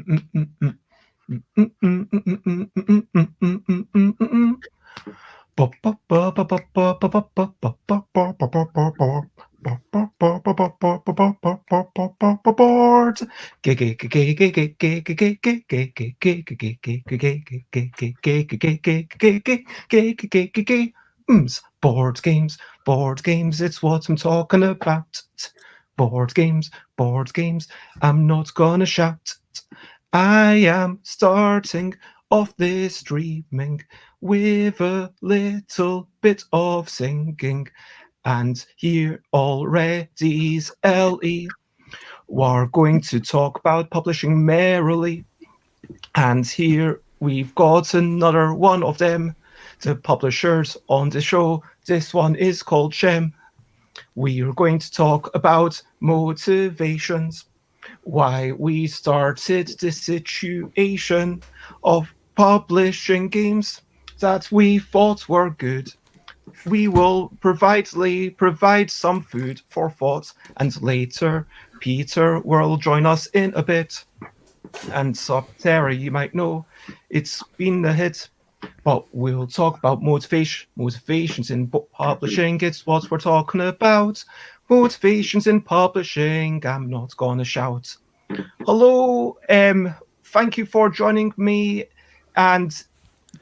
Board games, it's what I'm talking about. Board games, I'm not gonna shout. I am starting off this streaming with a little bit of singing. And here already's Ellie. We're going to talk about publishing merrily. And here we've got another one of them, the publishers on the show. This one is called Shem. We are going to talk about motivations, why we started the situation of publishing games that we thought were good. We will provide some food for thought, and later Peter will join us in a bit. And so, Terry, you might know it's been a hit, but we'll talk about motivations in book publishing. It's what we're talking about. Motivations in publishing. I'm not gonna shout. Hello, thank you for joining me, and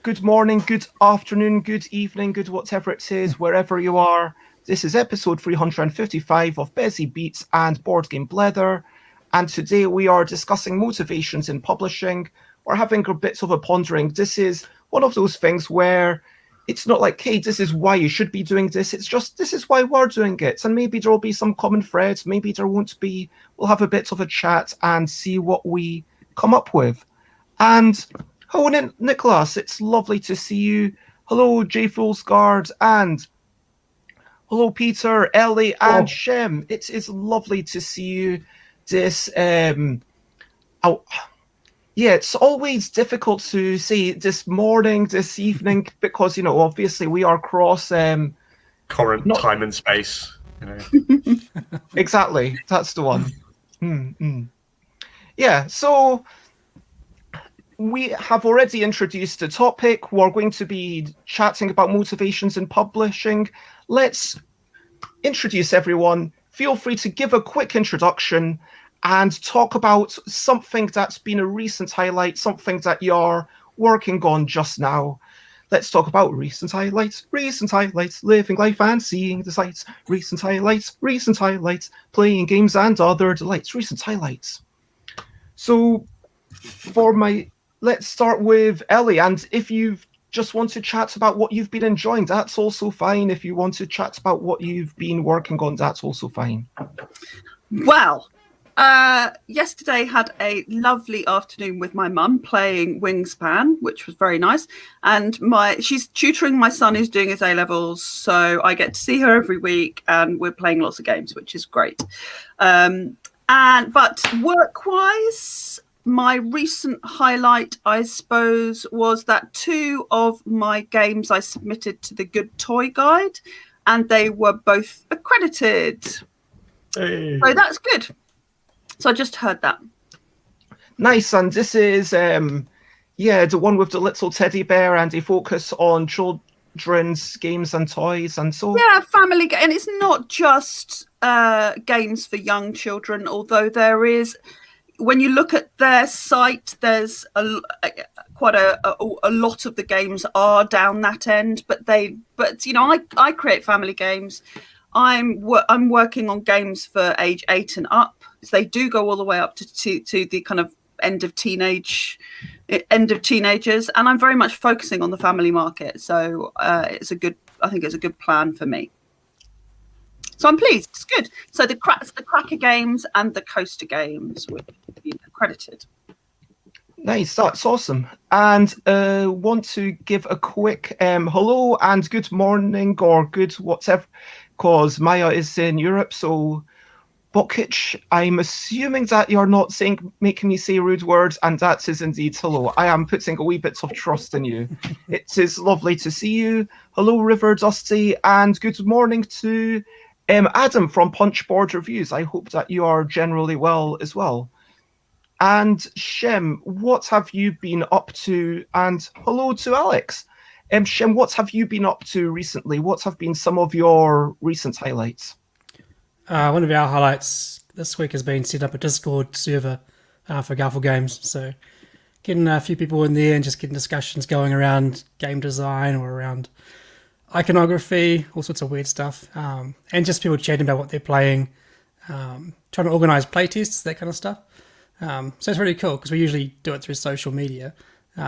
good morning, good afternoon, good evening, good whatever it is, wherever you are. This is episode 355 of Busy Beats and Board Game Blether, and today we are discussing motivations in publishing. We're having a bit of a pondering. This is one of those things where it's not like, hey, this is why you should be doing this. It's just, this is why we're doing it. And maybe there'll be some common threads. Maybe there won't be. We'll have a bit of a chat and see what we come up with. And hello, Nicholas. It's lovely to see you. Hello, J. Foolsguard. And hello, Peter, Ellie, and Shem. It is lovely to see you. Yeah, it's always difficult to say this morning, this evening, because, obviously we are cross... current time and space. Exactly, that's the one. Yeah, so we have already introduced the topic. We're going to be chatting about motivations in publishing. Let's introduce everyone. Feel free to give a quick introduction and talk about something that's been a recent highlight, something that you're working on just now. Let's talk about recent highlights, living life and seeing the sights, recent highlights, playing games and other delights, recent highlights. So let's start with Ellie, and if you just want to chat about what you've been enjoying, that's also fine. If you want to chat about what you've been working on, that's also fine. Well, yesterday had a lovely afternoon with my mum playing Wingspan, which was very nice. And she's tutoring my son who's doing his A-levels, so I get to see her every week, and we're playing lots of games, which is great. But work-wise, my recent highlight, I suppose, was that 2 of my games I submitted to the Good Toy Guide, and they were both accredited. Hey. So that's good. So I just heard that. Nice, and this is the one with the little teddy bear and a focus on children's games and toys and so. Yeah, family, and it's not just games for young children. Although there is, when you look at their site, there's quite a lot of the games are down that end. But I create family games. I'm working on games for age 8 and up. So they do go all the way up to the kind of end of teenagers, and I'm very much focusing on the family market. So I think it's a good plan for me. So I'm pleased. It's good. So the Cracker games and the Coaster games were accredited. Nice, that's awesome. And want to give a quick hello and good morning or good whatever, because Maya is in Europe, so Bokic, I'm assuming that you're not making me say rude words, and that is indeed hello. I am putting a wee bit of trust in you. It is lovely to see you. Hello, River Dusty, and good morning to Adam from Punchboard Reviews. I hope that you are generally well as well. And Shem, what have you been up to? And hello to Alex. Shem, what have you been up to recently? What have been some of your recent highlights? One of our highlights this week has been set up a Discord server for Garfield Games. So getting a few people in there and just getting discussions going around game design or around iconography, all sorts of weird stuff. And just people chatting about what they're playing, trying to organise playtests, that kind of stuff. So it's really cool because we usually do it through social media,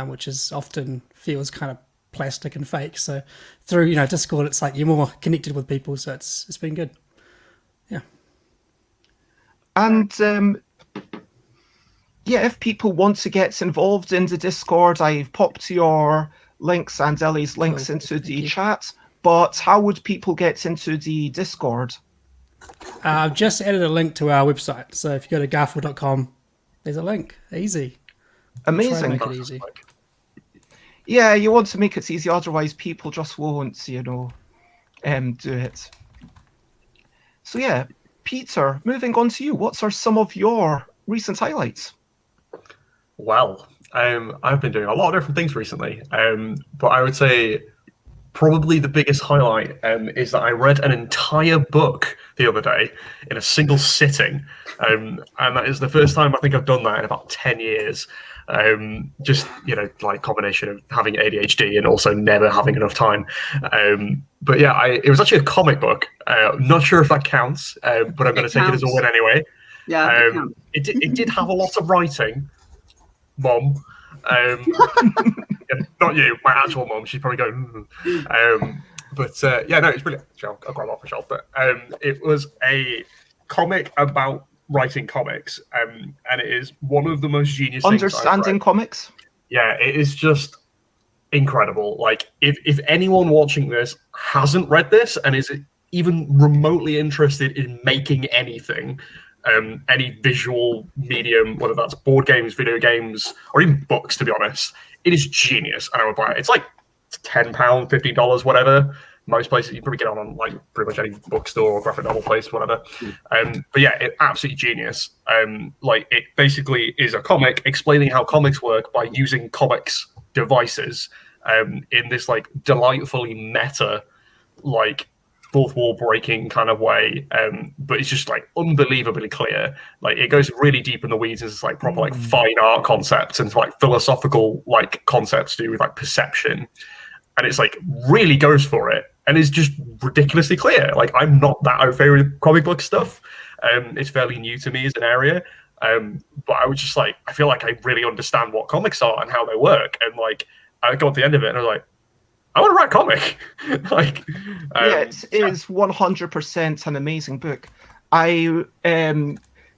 which is often feels kind of plastic and fake. So through Discord, it's like you're more connected with people. So it's been good. Yeah. And if people want to get involved in the Discord, I've popped your links and Ellie's links into the chat. But how would people get into the Discord? I've just added a link to our website. So if you go to garfield.com, there's a link. Easy. Amazing. Make it easy. Yeah, you want to make it easy, otherwise people just won't, do it. So yeah, Peter, moving on to you. What are some of your recent highlights? Well, I've been doing a lot of different things recently, but I would say probably the biggest highlight is that I read an entire book the other day in a single sitting, and that is the first time I think I've done that in about 10 years. Just like combination of having ADHD and also never having enough time. But yeah, it was actually a comic book. Not sure if that counts, but I'm going to take it as a win anyway. Yeah, it did have a lot of writing, Mom. Not you, my actual mom. She's probably going. But yeah, no, it's brilliant. I'll grab it off the shelf. But it was a comic about writing comics, and it is one of the most genius things Understanding comics. Yeah, it is just incredible. Like, if anyone watching this hasn't read this and is even remotely interested in making anything, any visual medium, whether that's board games, video games, or even books, to be honest, it is genius, and I would buy it. It's like £10, $15, whatever. Most places you probably get on like pretty much any bookstore or graphic novel place, whatever. But yeah, it's absolutely genius. Like, it basically is a comic explaining how comics work by using comics devices in this like delightfully meta, like fourth wall breaking kind of way. But it's just like unbelievably clear. Like, it goes really deep in the weeds into like proper like fine art concepts and like philosophical like concepts to do with like perception. And it's like really goes for it, and it's just ridiculously clear. Like, I'm not that au fait with comic book stuff. It's fairly new to me as an area. But I was just like, I feel like I really understand what comics are and how they work. And like, I got to the end of it and I was like, I want to write a comic. Like, it is 100% an amazing book. I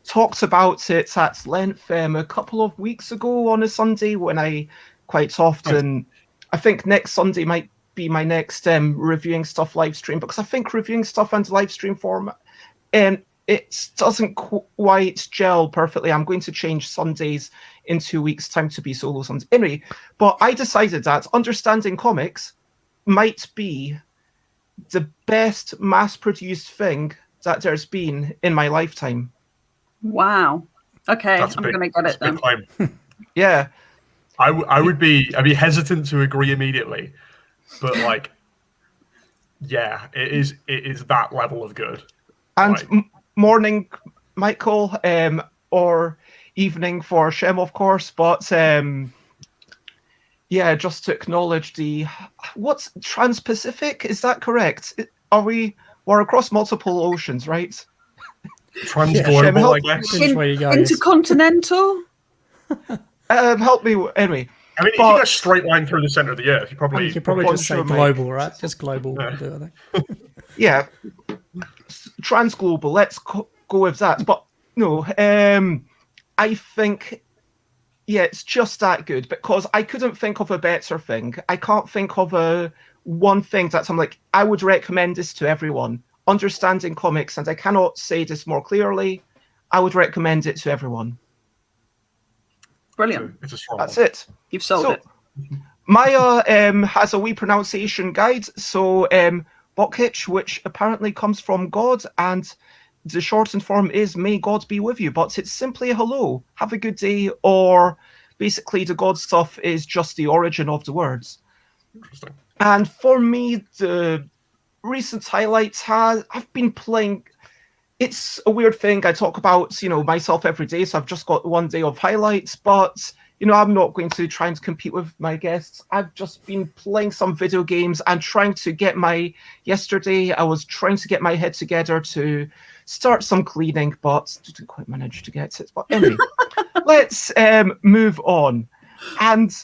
talked about it at length a couple of weeks ago on a Sunday when I quite often. I think next Sunday might be my next reviewing stuff live stream, because I think reviewing stuff and live stream format it doesn't quite gel perfectly. I'm going to change Sundays in 2 weeks' time to be solo Sundays. Anyway, but I decided that understanding comics might be the best mass-produced thing that there's been in my lifetime. Wow. Okay, I'm going to get it then. Yeah. I'd be hesitant to agree immediately, but like, yeah, it is that level of good. And like, morning, Michael, or evening for Shem, of course. But yeah, just to acknowledge what's Trans-Pacific? Is that correct? We're across multiple oceans, right? Trans-global, I guess. Intercontinental. Help me anyway. I mean, if you go a straight line through the center of the earth, you could probably just say global, right? Just global. Yeah. Yeah, trans-global. Let's go with that. But no, I think, yeah, it's just that good, because I couldn't think of a better thing. I can't think of one thing that I'm like, I would recommend this to everyone. Understanding comics, and I cannot say this more clearly, I would recommend it to everyone. Brilliant. It's a strong That's one. it. You've sold it. Maya has a wee pronunciation guide. So Bokic, which apparently comes from God, and the shortened form is "May God be with you," but it's simply hello, have a good day, or basically the God stuff is just the origin of the words. Interesting. And for me, the recent highlights I've been playing. It's a weird thing. I talk about, myself every day, so I've just got one day of highlights, but, I'm not going to try and compete with my guests. I've just been playing some video games and trying to yesterday I was trying to get my head together to start some cleaning, but didn't quite manage to get it. But anyway, let's move on. And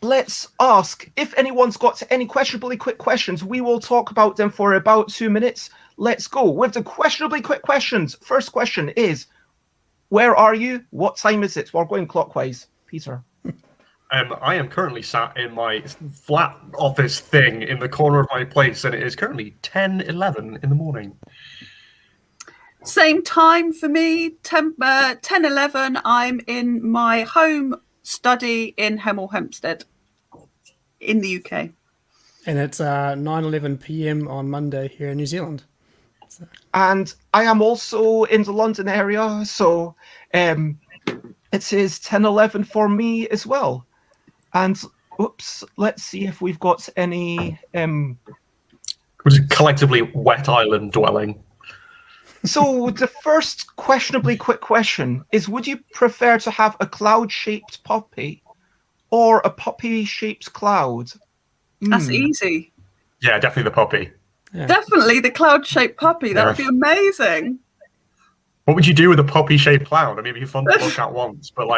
let's ask if anyone's got any questionably quick questions. We will talk about them for about 2 minutes. Let's go with the questionably quick questions. First question is, where are you? What time is it? We're going clockwise. Peter. I am currently sat in my flat office thing in the corner of my place, and it is currently 10:11 in the morning. Same time for me, 10:11. I'm in my home study in Hemel Hempstead in the UK. And it's 9:11 p.m. on Monday here in New Zealand. So. And I am also in the London area, so it is 10:11 for me as well. And let's see if we've got any. Which is collectively wet island dwelling. So the first questionably quick question is: would you prefer to have a cloud-shaped puppy or a puppy-shaped cloud? That's easy. Yeah, definitely the puppy. Yeah. Definitely the cloud-shaped puppy. That would be amazing. What would you do with a puppy-shaped cloud? I mean, it'd be fun to look at once, but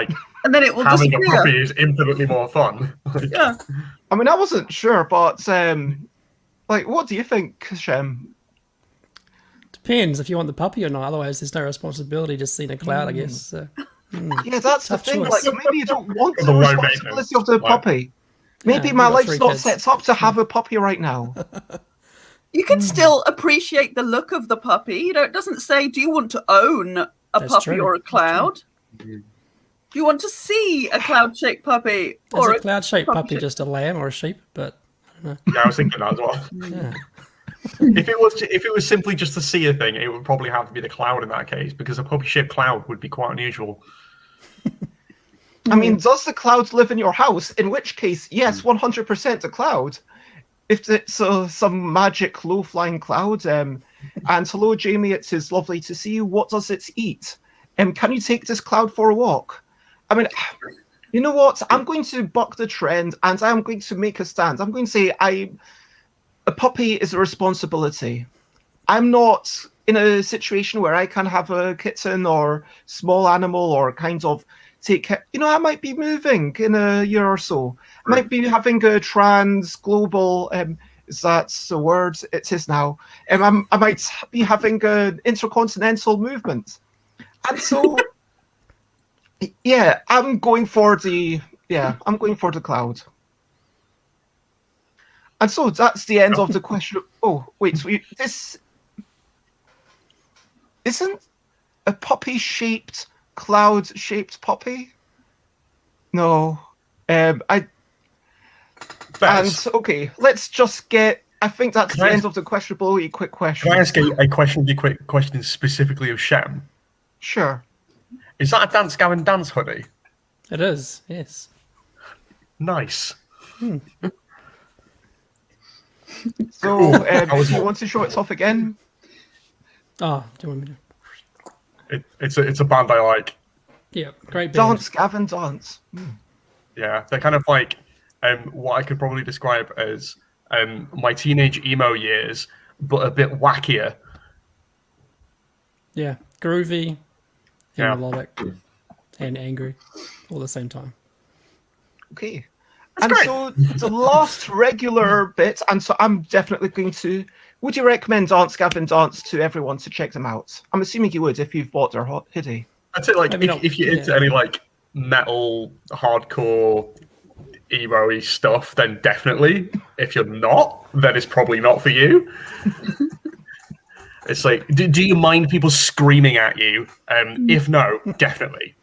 and then it will having disappear. a puppy is infinitely more fun. Yeah. I mean, I wasn't sure, but what do you think, Shem? Depends if you want the puppy or not. Otherwise, there's no responsibility just seeing a cloud, I guess. So, Yeah, that's the Tough thing. choice. Maybe you don't want The the low responsibility maintenance, of the puppy. Maybe Yeah, my we've got life's 3 not kids. set up to have a puppy right now. You can still appreciate the look of the puppy. It doesn't say, do you want to own a That's puppy true. or a cloud? Do you want to see a cloud-shaped puppy Is or a cloud-shaped puppy puppy-shaped- just a lamb or a sheep? But Yeah, I was thinking that as well. yeah, If it was simply just to see a thing, it would probably have to be the cloud in that case, because a puppy-shaped cloud would be quite unusual. I mean, does the cloud live in your house? In which case, yes, 100% the cloud. If it's some magic low-flying cloud, and hello, Jamie, it is lovely to see you. What does it eat? Can you take this cloud for a walk? I mean, you know what? I'm going to buck the trend, and I'm going to make a stand. I'm going to say a puppy is a responsibility. I'm not in a situation where I can have a kitten or small animal or kind of take care. I might be moving in a year or so. I might be having a global, is that the word? It is now. I might be having an intercontinental movement. And so, yeah, I'm going for the cloud. And so that's the end of the question. Oh, wait, so this isn't a puppy-shaped, cloud-shaped puppy? No. Okay, let's just get... I think that's the end of the questionably quick question. Can I ask a questionably quick question specifically of Shem? Sure. Is that a Dance Gavin Dance hoodie? it is. Yes. Nice. So, do you want to show it off again? Oh, do you want me to? It's a band I like. Yeah, great band. Dance, Gavin, dance. Yeah, they're kind of like what I could probably describe as my teenage emo years, but a bit wackier. Yeah, groovy, and Yeah. melodic, and angry, all at the same time. Okay. That's great. So the last regular bit, and so I'm definitely going to... Would you recommend Dance, Gavin, Dance to everyone to check them out? I'm assuming you would if you've bought their hoodie. I'd say Maybe not, if you're into any metal, hardcore, emo-y stuff, then definitely. If you're not, then it's probably not for you. It's like, do you mind people screaming at you? If no, definitely.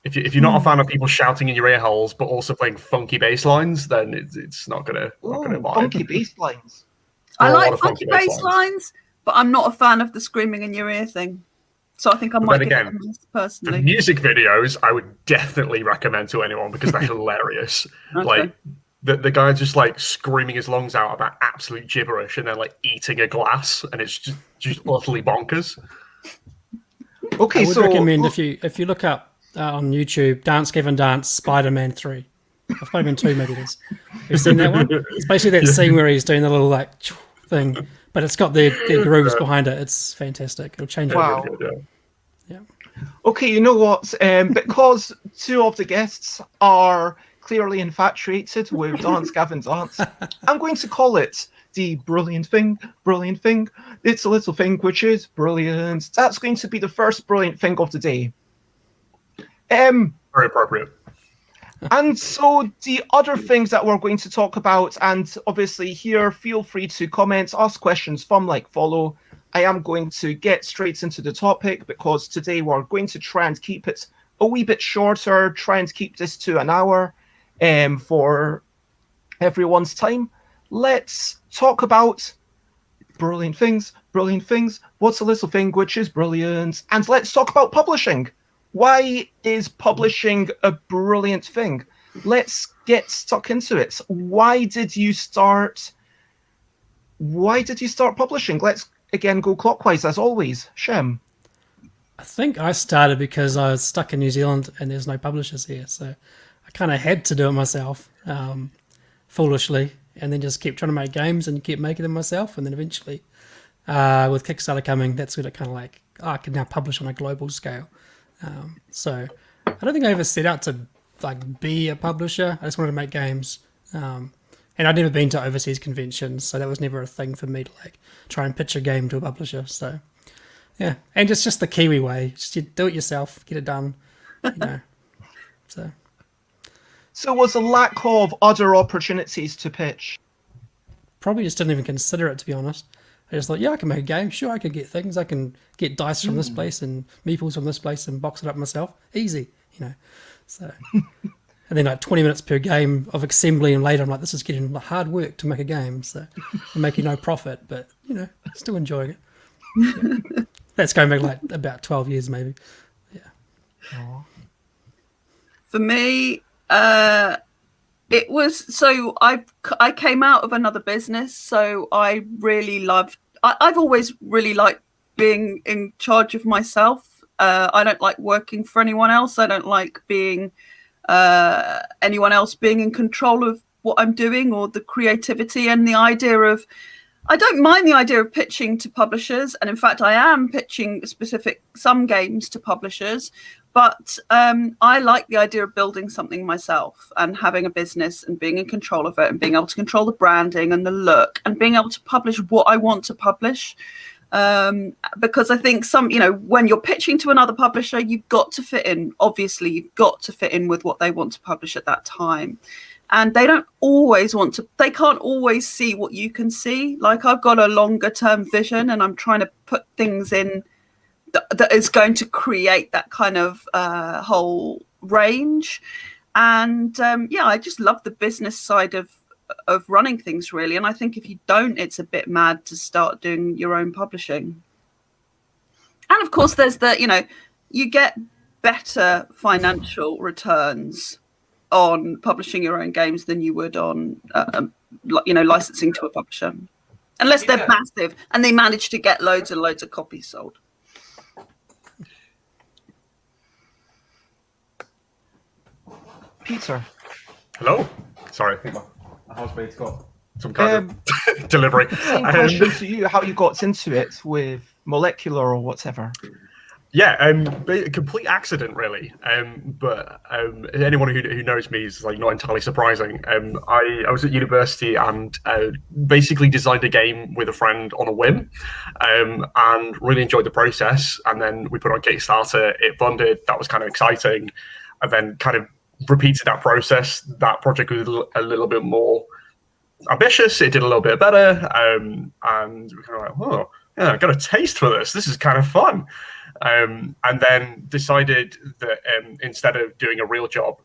If you're not a fan of people shouting in your ear holes, but also playing funky bass lines, then it's not gonna Ooh, vibe. funky bass lines. I A lot like of funky funky bass bass lines, but I'm not a fan of the screaming in your ear thing. So I think I might then give it a again, miss The personally. music videos I would definitely recommend to anyone because they're hilarious. Okay. Like the guy just like screaming his lungs out about absolute gibberish and then like eating a glass, and it's just utterly bonkers. Okay, I would so recommend if you look up on YouTube, Dance Gavin Dance Spider-Man 3. Or Spider-Man 2 maybe it is. Have you seen that one? It's basically that scene where he's doing the little like thing, but it's got the grooves behind it. It's fantastic. It'll change your Wow. Really good, Yeah. okay, you know what? Because two of the guests are clearly infatuated with Dance Gavin Dance, I'm going to call it the brilliant thing. It's a little thing which is brilliant. That's going to be the first brilliant thing of the day. Very appropriate. And so the other things that we're going to talk about, and obviously here, feel free to comment, ask questions, thumb, like, follow. I am going to get straight into the topic because today we're going to try and keep it a wee bit shorter, try and keep this to an hour for everyone's time. Let's talk about brilliant things. What's a little thing which is brilliant? And let's talk about publishing. Why is publishing a brilliant thing? Let's get stuck into it. Why did you start publishing? Let's again go clockwise as always. Shem. I think I started because I was stuck in New Zealand and there's no publishers here, so I kind of had to do it myself, foolishly, and then just kept trying to make games and keep making them myself, and then eventually, with Kickstarter coming, that's when it kind of like, I can now publish on a global scale. So I don't think I ever set out to like be a publisher. I just wanted to make games, and I'd never been to overseas conventions, so that was never a thing for me to like try and pitch a game to a publisher. So yeah, and it's just the Kiwi way: just you do it yourself, get it done, you know. So was a lack of other opportunities to pitch? Probably just didn't even consider it, to be honest. I just thought, yeah, I can make a game. Sure, I can get things. I can get dice from this place and meeples from this place and box it up myself. Easy, you know. So, and then like 20 minutes per game of assembly, and later I'm like, this is getting hard work to make a game. So I'm making no profit, but you know, still enjoying it. Yeah. That's going back like about 12 years, maybe. Yeah. Aww. For me, it was, so I came out of another business, so I really loved, I've always really liked being in charge of myself. I don't like working for anyone else. I don't like being anyone else being in control of what I'm doing or the creativity, and the idea of, I don't mind the idea of pitching to publishers, and in fact I am pitching some games to publishers, but I like the idea of building something myself and having a business and being in control of it and being able to control the branding and the look and being able to publish what I want to publish. Because I think when you're pitching to another publisher, you've got to fit in. Obviously, you've got to fit in with what they want to publish at that time. And they don't always they can't always see what you can see. Like, I've got a longer term vision and I'm trying to put things in that is going to create that kind of whole range. And I just love the business side of running things, really. And I think if you don't, it's a bit mad to start doing your own publishing. And of course, there's you get better financial returns on publishing your own games than you would on licensing to a publisher, unless they're massive and they manage to get loads and loads of copies sold. Peter. Hello. Sorry, I think my housemate's got some kind of delivery. Same question to you, how you got into it with molecular or whatever. Yeah, complete accident, really. But anyone who knows me is like not entirely surprising. I was at university and basically designed a game with a friend on a whim, and really enjoyed the process. And then we put on Kickstarter, it funded. That was kind of exciting. And then kind of repeated that process. That project was a little bit more ambitious. It did a little bit better, and we kind of like, oh, yeah, I got a taste for this. This is kind of fun. And then decided that instead of doing a real job,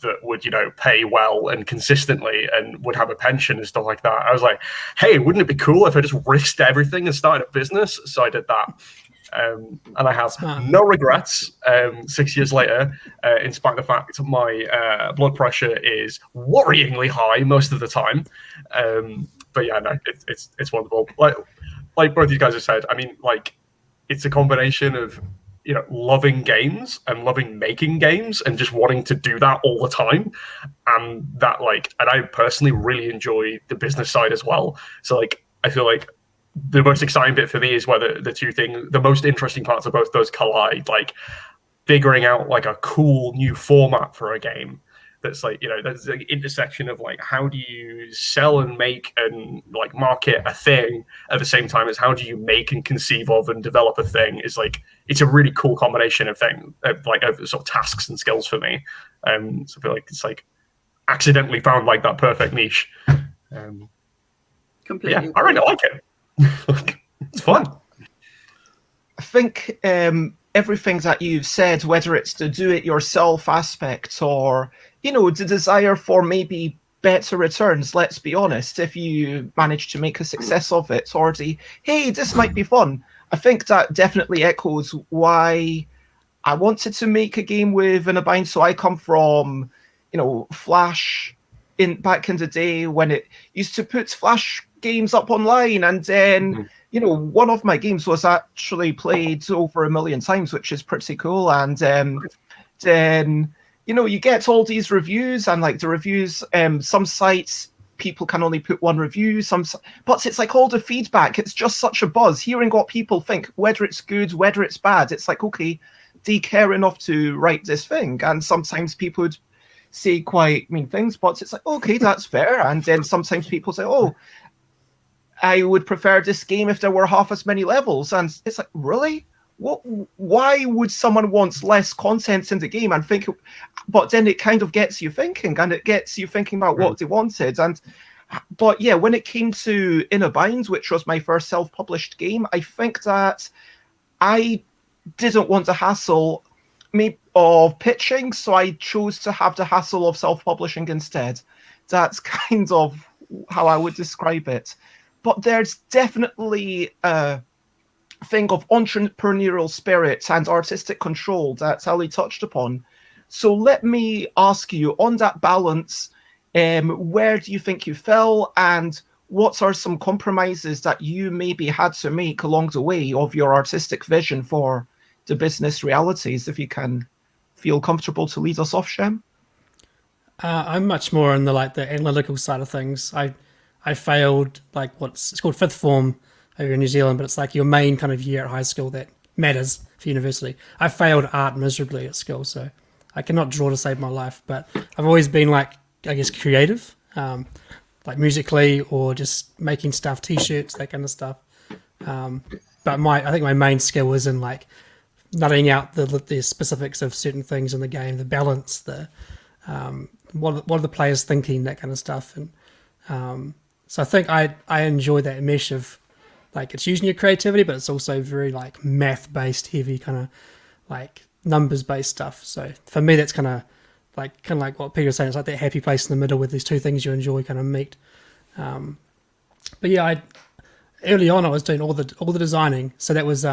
that would, pay well and consistently and would have a pension and stuff like that. I was like, hey, wouldn't it be cool if I just risked everything and started a business? So I did that. And I have no regrets 6 years later, in spite of the fact my blood pressure is worryingly high most of the time. But yeah, no, it's wonderful. Like both of you guys have said, I mean, like, it's a combination of loving games and loving making games and just wanting to do that all the time. And I personally really enjoy the business side as well. So I feel like the most exciting bit for me is whether the most interesting parts of both those collide, like figuring out like a cool new format for a game. That's that's the intersection of like, how do you sell and make and like market a thing at the same time as how do you make and conceive of and develop a thing, is like, it's a really cool combination of sort of tasks and skills for me. So I feel like it's like accidentally found like that perfect niche. Completely. Yeah, I really like it. It's fun. I think everything that you've said, whether it's the do-it-yourself aspect or the desire for maybe better returns, let's be honest, if you manage to make a success of it, or hey, this might be fun. I think that definitely echoes why I wanted to make a game with In a Bind. So I come from, Flash back in the day when it used to put Flash games up online, and then one of my games was actually played over 1 million times, which is pretty cool. And then you get all these reviews, and like the reviews, some sites people can only put one review, but it's like all the feedback, it's just such a buzz hearing what people think, whether it's good, whether it's bad. It's like, okay, they care enough to write this thing. And sometimes people would say quite mean things, but it's like, okay, that's fair. And then sometimes people say, oh, I would prefer this game if there were half as many levels. And it's like, really? Why would someone want less content in the game? And think, but then it kind of gets you thinking, and it gets you thinking about what they wanted. But yeah, when it came to In a Bind, which was my first self-published game, I think that I didn't want the hassle of pitching, so I chose to have the hassle of self-publishing instead. That's kind of how I would describe it. But there's definitely a thing of entrepreneurial spirit and artistic control that Ellie touched upon. So let me ask you, on that balance, where do you think you fell, and what are some compromises that you maybe had to make along the way of your artistic vision for the business realities? If you can feel comfortable to lead us off, Shem. I'm much more on the analytical side of things. I failed it's called fifth form over in New Zealand, but it's like your main kind of year at high school that matters for university. I failed art miserably at school, so I cannot draw to save my life. But I've always been creative, like musically or just making stuff, t-shirts, that kind of stuff. But I think my main skill was in like nutting out the specifics of certain things in the game, the balance, the what are the players thinking, that kind of stuff. And so I think I enjoy that mesh of like, it's using your creativity, but it's also very like math-based, heavy kind of like numbers-based stuff. So for me, that's kind of like what Peter was saying. It's like that happy place in the middle where these two things you enjoy kind of meet. But yeah, early on I was doing all the designing, so that was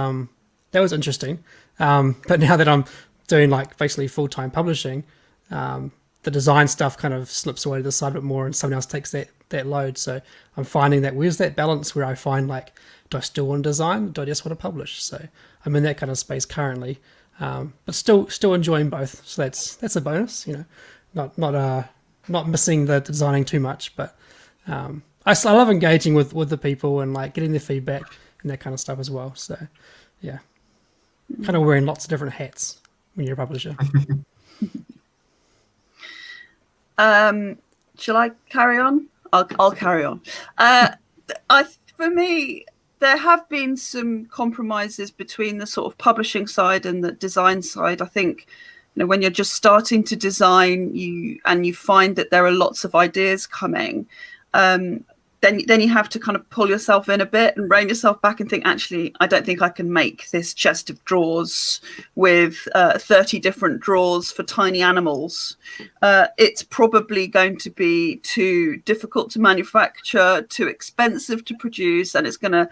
interesting. But now that I'm doing like basically full-time publishing, the design stuff kind of slips away to the side a bit more, and someone else takes that load. So I'm finding that where's that balance where I find like, do I still want to design? Do I just want to publish? So I'm in that kind of space currently, but still enjoying both. So that's a bonus, not missing the designing too much. But I love engaging with the people and like getting their feedback and that kind of stuff as well. So yeah, kind of wearing lots of different hats when you're a publisher. Shall I carry on? I'll carry on. For me, there have been some compromises between the sort of publishing side and the design side. I think, when you're just starting to design, you find that there are lots of ideas coming. then you have to kind of pull yourself in a bit and rein yourself back and think, actually, I don't think I can make this chest of drawers with 30 different drawers for tiny animals. It's probably going to be too difficult to manufacture, too expensive to produce, and it's going to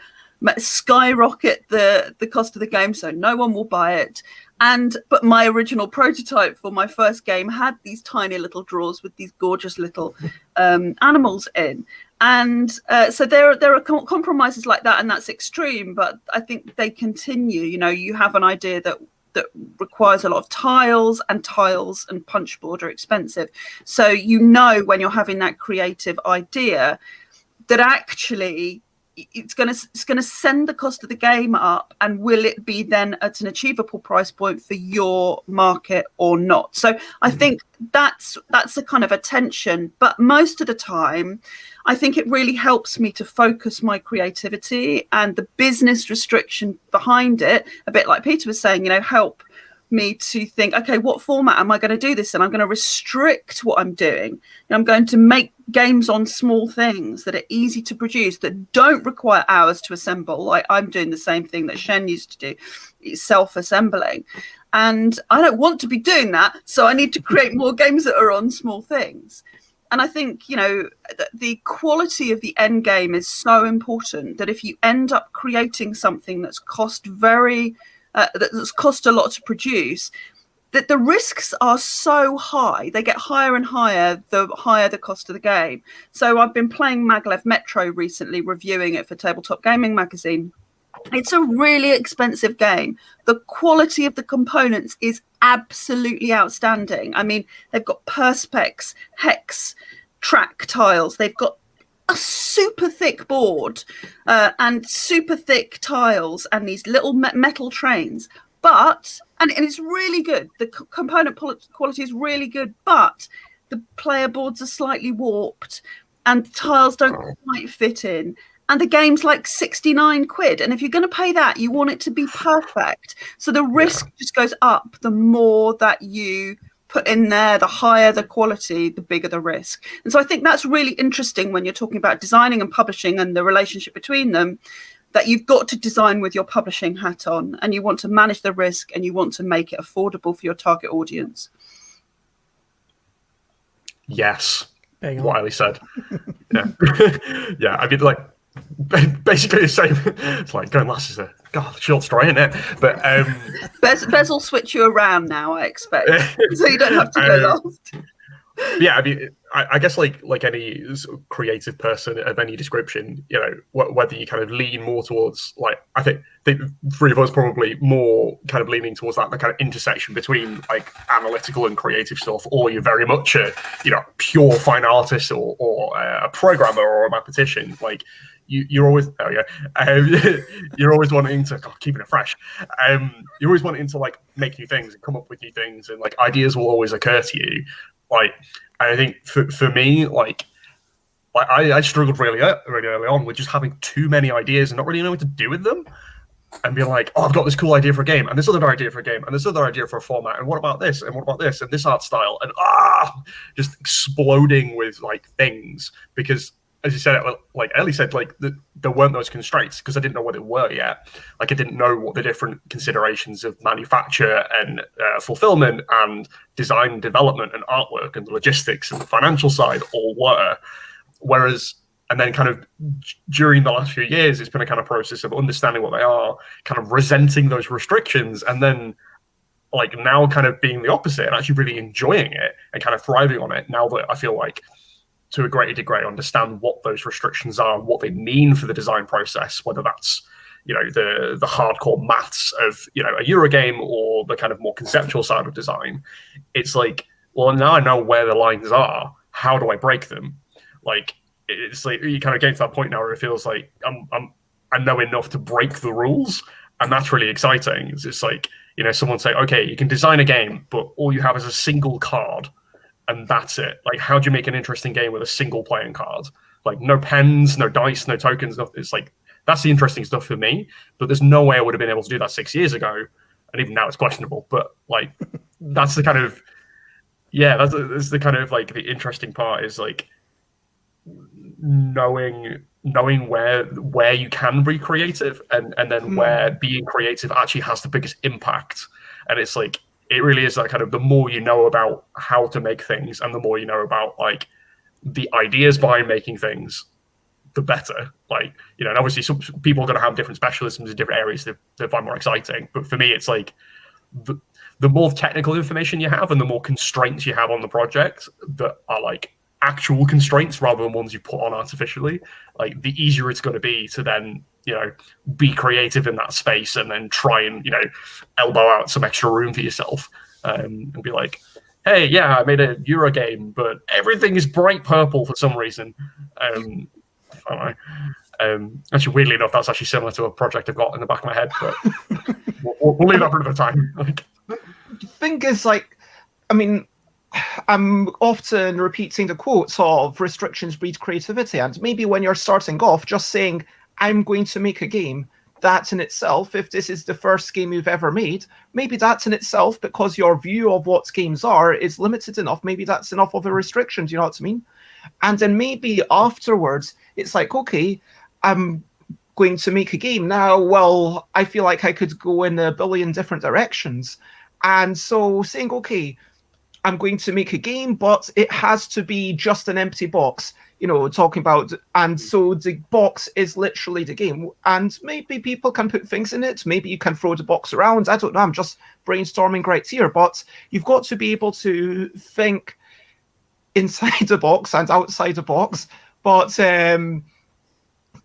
skyrocket the cost of the game, so no one will buy it. But my original prototype for my first game had these tiny little drawers with these gorgeous little animals in. And so there are compromises like that, and that's extreme, but I think they continue. You have an idea that requires a lot of tiles, and punch board are expensive. So when you're having that creative idea that actually it's going to send the cost of the game up, and will it be then at an achievable price point for your market or not? So I think that's a kind of a tension, but most of the time I think it really helps me to focus my creativity, and the business restriction behind it, a bit like Peter was saying, help me to think, okay, what format am I going to do this in? I'm going to restrict what I'm doing, and I'm going to make games on small things that are easy to produce, that don't require hours to assemble. Like I'm doing the same thing that Shen used to do, self-assembling, and I don't want to be doing that, so I need to create more games that are on small things. And I think the quality of the end game is so important, that if you end up creating something that's cost that's cost a lot to produce, that the risks are so high, they get higher and higher the higher the cost of the game. So I've been playing Maglev Metro recently, reviewing it for Tabletop Gaming Magazine. It's a really expensive game. The quality of the components is absolutely outstanding. I mean, they've got perspex, hex, track tiles. They've got a super thick board and super thick tiles and these little metal trains. And it's really good. The component quality is really good, but the player boards are slightly warped and the tiles don't quite fit in. And the game's like 69 quid. And if you're going to pay that, you want it to be perfect. So the risk just goes up. The more that you put in there, the higher the quality, the bigger the risk. And so I think that's really interesting when you're talking about designing and publishing and the relationship between them, that you've got to design with your publishing hat on, and you want to manage the risk, and you want to make it affordable for your target audience. Yes. Bang on. What Ellie said. Yeah. Yeah, I mean, like, basically the same. It's like going last is a short story, isn't it? But Bez will switch you around now, I expect, so you don't have to go last. Yeah, I mean, I guess like any sort of creative person of any description, whether you kind of lean more towards, like, I think the three of us probably more kind of leaning towards that, the kind of intersection between like analytical and creative stuff, or you're very much a pure fine artist or a programmer or a mathematician. Like you're always you're always wanting to keeping it fresh. You're always wanting to like make new things and come up with new things, and like ideas will always occur to you. Like, I think for me, like I struggled really early on with just having too many ideas and not really knowing what to do with them, and being like, oh, I've got this cool idea for a game, and this other idea for a game, and this other idea for a format, and what about this, and what about this, and this art style, and just exploding with like things, because as you said, like Ellie said, like there weren't those constraints because I didn't know what they were yet. Like I didn't know what the different considerations of manufacture and fulfillment and design, development and artwork and the logistics and the financial side all were. Whereas, and then kind of during the last few years, it's been a kind of process of understanding what they are, kind of resenting those restrictions, and then like now kind of being the opposite and actually really enjoying it and kind of thriving on it now that I feel like, to a greater degree, understand what those restrictions are and what they mean for the design process, whether that's, the hardcore maths of, a Eurogame or the kind of more conceptual side of design. It's like, well, now I know where the lines are. How do I break them? Like, it's like you kind of get to that point now where it feels like I know enough to break the rules. And that's really exciting. It's just like, someone say, okay, you can design a game, but all you have is a single card. And that's it. Like, how do you make an interesting game with a single playing card? Like, no pens, no dice, no tokens. It's like, that's the interesting stuff for me. But there's no way I would have been able to do that 6 years ago. And even now it's questionable. But, like, that's the kind of, that's the kind of, like, the interesting part is, like, knowing where you can be creative, and then where being creative actually has the biggest impact. And it's like, it really is like kind of the more you know about how to make things, and the more you know about like the ideas behind making things, the better. Like, you know, and obviously some people are going to have different specialisms in different areas that they find more exciting. But for me, it's like the more technical information you have and the more constraints you have on the project that are like actual constraints rather than ones you put on artificially, like the easier it's going to be to then, you know, be creative in that space and then try and, you know, elbow out some extra room for yourself, and be like, hey, yeah, I made a Euro game, but everything is bright purple for some reason. I don't know. Actually, weirdly enough, that's actually similar to a project I've got in the back of my head, but we'll leave that for another time. The thing is, like, I mean, I'm often repeating the quotes of restrictions breed creativity, and maybe when you're starting off, just saying, I'm going to make a game, that in itself, if this is the first game you've ever made, maybe that's in itself, because your view of what games are is limited enough, maybe that's enough of a restriction, do you know what I mean? And then maybe afterwards, it's like, okay, I'm going to make a game now, well, I feel like I could go in a billion different directions. And so saying, okay, I'm going to make a game, but it has to be just an empty box, you know, talking about, and so the box is literally the game. And maybe people can put things in it. Maybe you can throw the box around. I don't know. I'm just brainstorming right here. But you've got to be able to think inside the box and outside the box. But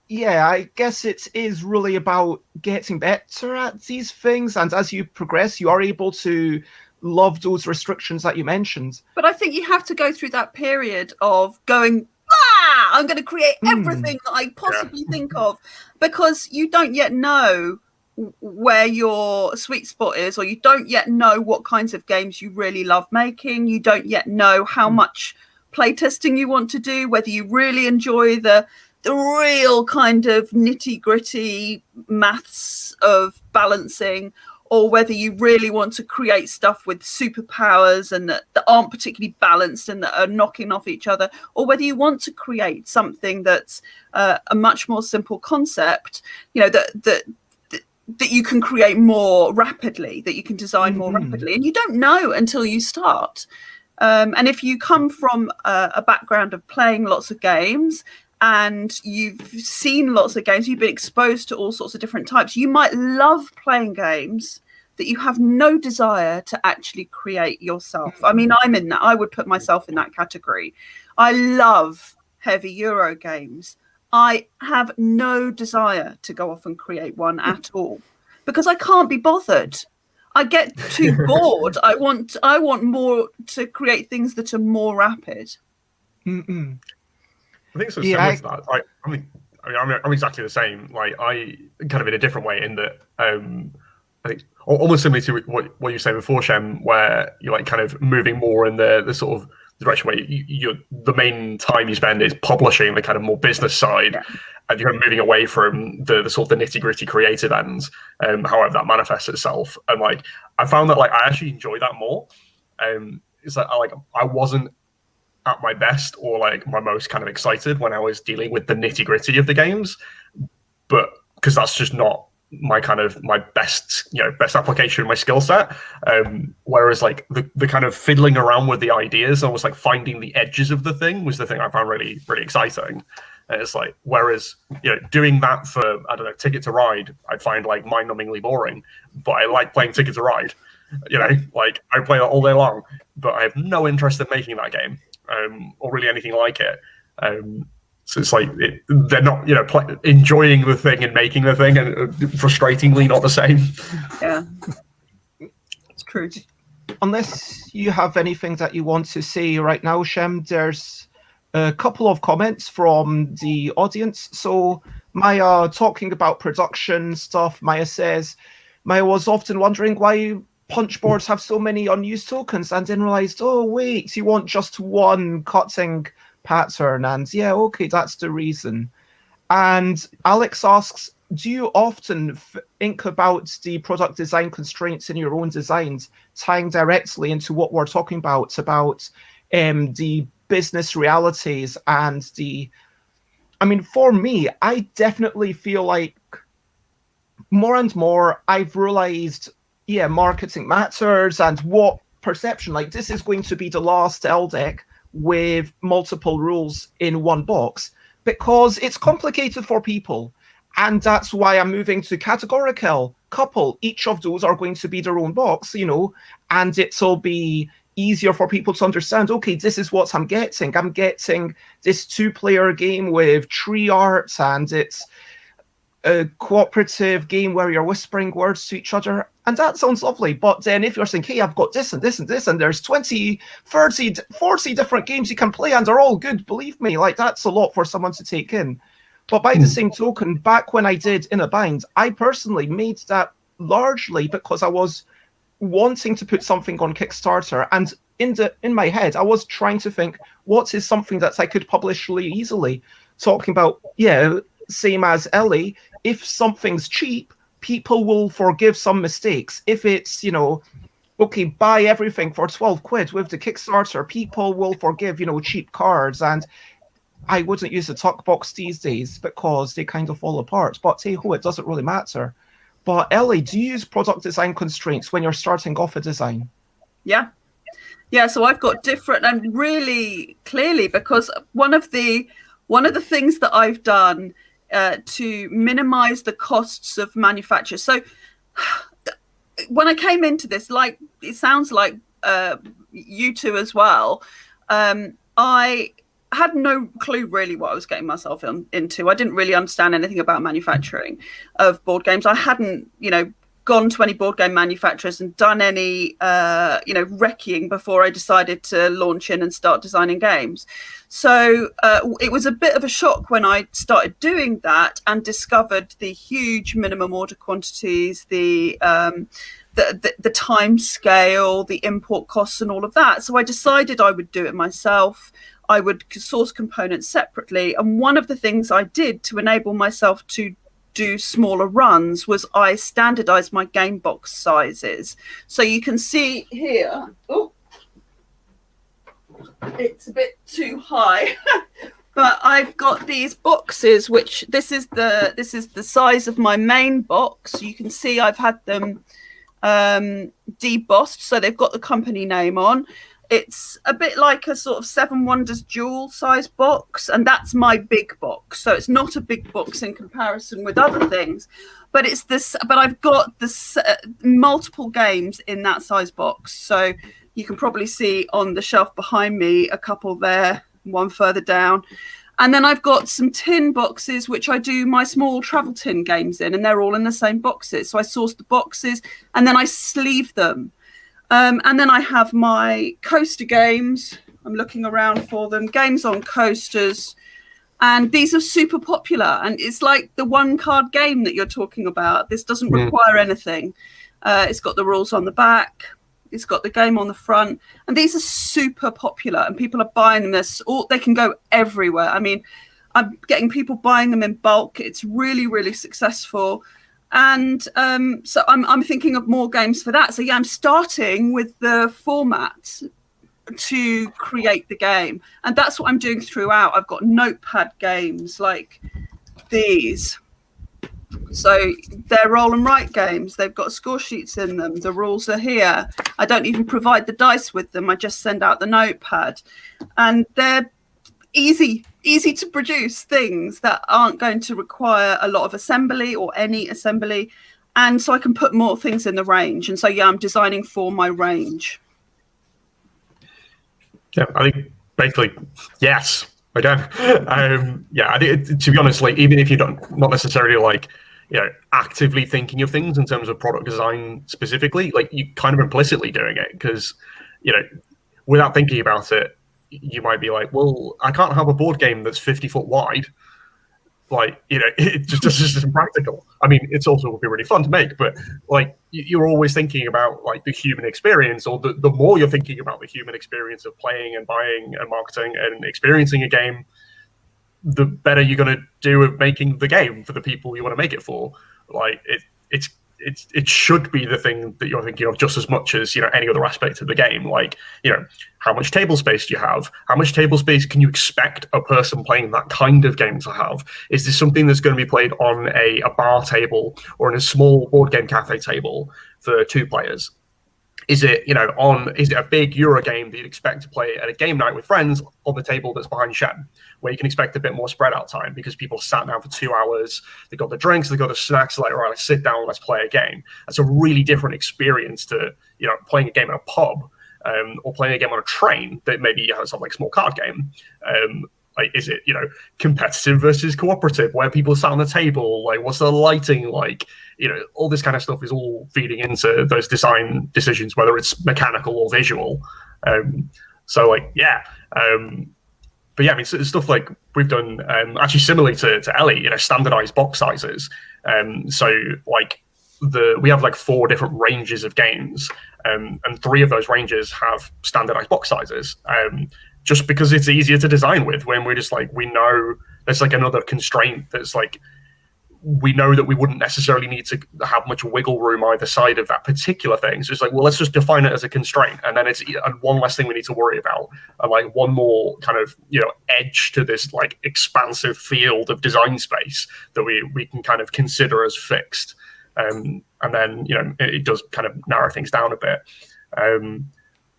yeah, I guess it is really about getting better at these things. And as you progress, you are able to love those restrictions that you mentioned. But I think you have to go through that period of going, I'm going to create everything that I possibly think of, because you don't yet know where your sweet spot is, or you don't yet know what kinds of games you really love making. You don't yet know how much playtesting you want to do, whether you really enjoy the real kind of nitty-gritty maths of balancing, or whether you really want to create stuff with superpowers and that aren't particularly balanced and that are knocking off each other, or whether you want to create something that's a much more simple concept, you know, that you can create more rapidly, that you can design more rapidly. And you don't know until you start. And if you come from a background of playing lots of games, and you've seen lots of games, you've been exposed to all sorts of different types, you might love playing games that you have no desire to actually create yourself. I mean, I'm in that. I would put myself in that category. I love heavy Euro games. I have no desire to go off and create one at all, because I can't be bothered. I get too bored. I want more to create things that are more rapid. I think it's similar to that. I'm exactly the same. Like, I kind of in a different way, in that I think almost similar to what you were saying before, Shem, where you're like kind of moving more in the sort of direction where you're the main time you spend is publishing, the kind of more business side, and you're moving away from the sort of the nitty gritty creative ends, however that manifests itself. And like, I found that like I actually enjoy that more. It's like I wasn't at my best or like my most kind of excited when I was dealing with the nitty gritty of the games, but because that's just not my best application of my skill set. Whereas like the kind of fiddling around with the ideas, almost like finding the edges of the thing, was the thing I found really, really exciting. And it's like, whereas, you know, doing that for, I don't know, Ticket to Ride, I find like mind-numbingly boring, but I like playing Ticket to Ride. You know, like I play that all day long, but I have no interest in making that game. Or really anything like it. So it's like they're not, you know, enjoying the thing and making the thing, and frustratingly not the same. Yeah, it's true. Unless you have anything that you want to say right now, Shem, there's a couple of comments from the audience. So Maya, talking about production stuff, Maya says, Maya was often wondering why punch boards have so many unused tokens, and then realized, oh wait, you want just one cutting pattern, and yeah, okay, that's the reason. And Alex asks, do you often think about the product design constraints in your own designs, tying directly into what we're talking about the business realities and the I mean, for me, I definitely feel like more and more I've realized, yeah, marketing matters and what perception. Like, this is going to be the last L deck with multiple rules in one box because it's complicated for people. And that's why I'm moving to categorical couple. Each of those are going to be their own box, and it'll be easier for people to understand, okay, this is what I'm getting. I'm getting this 2-player game with tree art, and it's a cooperative game where you're whispering words to each other. And that sounds lovely. But then if you're saying, hey, I've got this and this and this, and there's 20, 30, 40 different games you can play, and they're all good, believe me, like, that's a lot for someone to take in. But by the same token, back when I did In a Bind, I personally made that largely because I was wanting to put something on Kickstarter, and in my head I was trying to think, what is something that I could publish really easily, talking about, same as Ellie, if something's cheap, people will forgive some mistakes. If it's, okay, buy everything for 12 quid with the Kickstarter, people will forgive, cheap cards. And I wouldn't use the tuck box these days because they kind of fall apart, but hey ho, it doesn't really matter. But Ellie, do you use product design constraints when you're starting off a design? Yeah, so I've got different, and really clearly, because one of the things that I've done to minimize the costs of manufacture. So when I came into this, like, it sounds like you two as well, I had no clue really what I was getting myself into. I didn't really understand anything about manufacturing of board games. I hadn't, gone to any board game manufacturers and done any, recceing before I decided to launch in and start designing games. So it was a bit of a shock when I started doing that and discovered the huge minimum order quantities, the time scale, the import costs and all of that. So I decided I would do it myself. I would source components separately. And one of the things I did to enable myself to do smaller runs was I standardized my game box sizes. So you can see here, it's a bit too high, but I've got these boxes, which this is the size of my main box. You can see I've had them debossed, so they've got the company name on. It's a bit like a sort of Seven Wonders Jewel size box, and that's my big box. So it's not a big box in comparison with other things, but it's this. But I've got this multiple games in that size box. So you can probably see on the shelf behind me a couple there, one further down. And then I've got some tin boxes, which I do my small travel tin games in, and they're all in the same boxes. So I source the boxes and then I sleeve them. And then I have my coaster games. I'm looking around for them. Games on coasters. And these are super popular. And it's like the one card game that you're talking about. This doesn't require anything. It's got the rules on the back. It's got the game on the front. And these are super popular. And people are buying them. They can go everywhere. I mean, I'm getting people buying them in bulk. It's really, really successful. And so I'm thinking of more games for that. So yeah, I'm starting with the format to create the game. And that's what I'm doing throughout. I've got notepad games like these. So they're roll and write games. They've got score sheets in them. The rules are here. I don't even provide the dice with them. I just send out the notepad. And they're easy to produce things that aren't going to require a lot of assembly or any assembly. And so I can put more things in the range. And so, yeah, I'm designing for my range. Yeah, I think basically, yes, I do. I think, to be honest, like, even if you're not necessarily like, actively thinking of things in terms of product design specifically, like, you kind of implicitly doing it because, without thinking about it, you might be like, well, I can't have a board game that's 50 foot wide. Like, it just isn't practical. I mean, it's also would be really fun to make, but like, you're always thinking about like the human experience, or the more you're thinking about the human experience of playing and buying and marketing and experiencing a game, the better you're going to do at making the game for the people you want to make it for. Like, it's it should be the thing that you're thinking of just as much as any other aspect of the game. Like how much table space do you have? How much table space can you expect a person playing that kind of game to have? Is this something that's going to be played on a bar table or in a small board game cafe table for 2 players? Is it is it a big Euro game that you'd expect to play at a game night with friends on the table that's behind Shem, where you can expect a bit more spread out time because people sat down for 2 hours, they got the drinks, they got the snacks, like, all right, let's sit down, let's play a game. That's a really different experience to playing a game in a pub, or playing a game on a train that maybe has something like a small card game. Like, is it competitive versus cooperative, where people sat on the table, like what's the lighting like? All this kind of stuff is all feeding into those design decisions, whether it's mechanical or visual. So like, yeah. But yeah, I mean, stuff like we've done actually similarly to Ellie, standardized box sizes. So like we have like 4 different ranges of games, and 3 of those ranges have standardized box sizes. Just because it's easier to design with, when we're just like, we know there's like another constraint that's like, we know that we wouldn't necessarily need to have much wiggle room either side of that particular thing. So it's like, well, let's just define it as a constraint, and then it's one less thing we need to worry about, and like one more kind of edge to this like expansive field of design space that we can kind of consider as fixed. And then it does kind of narrow things down a bit.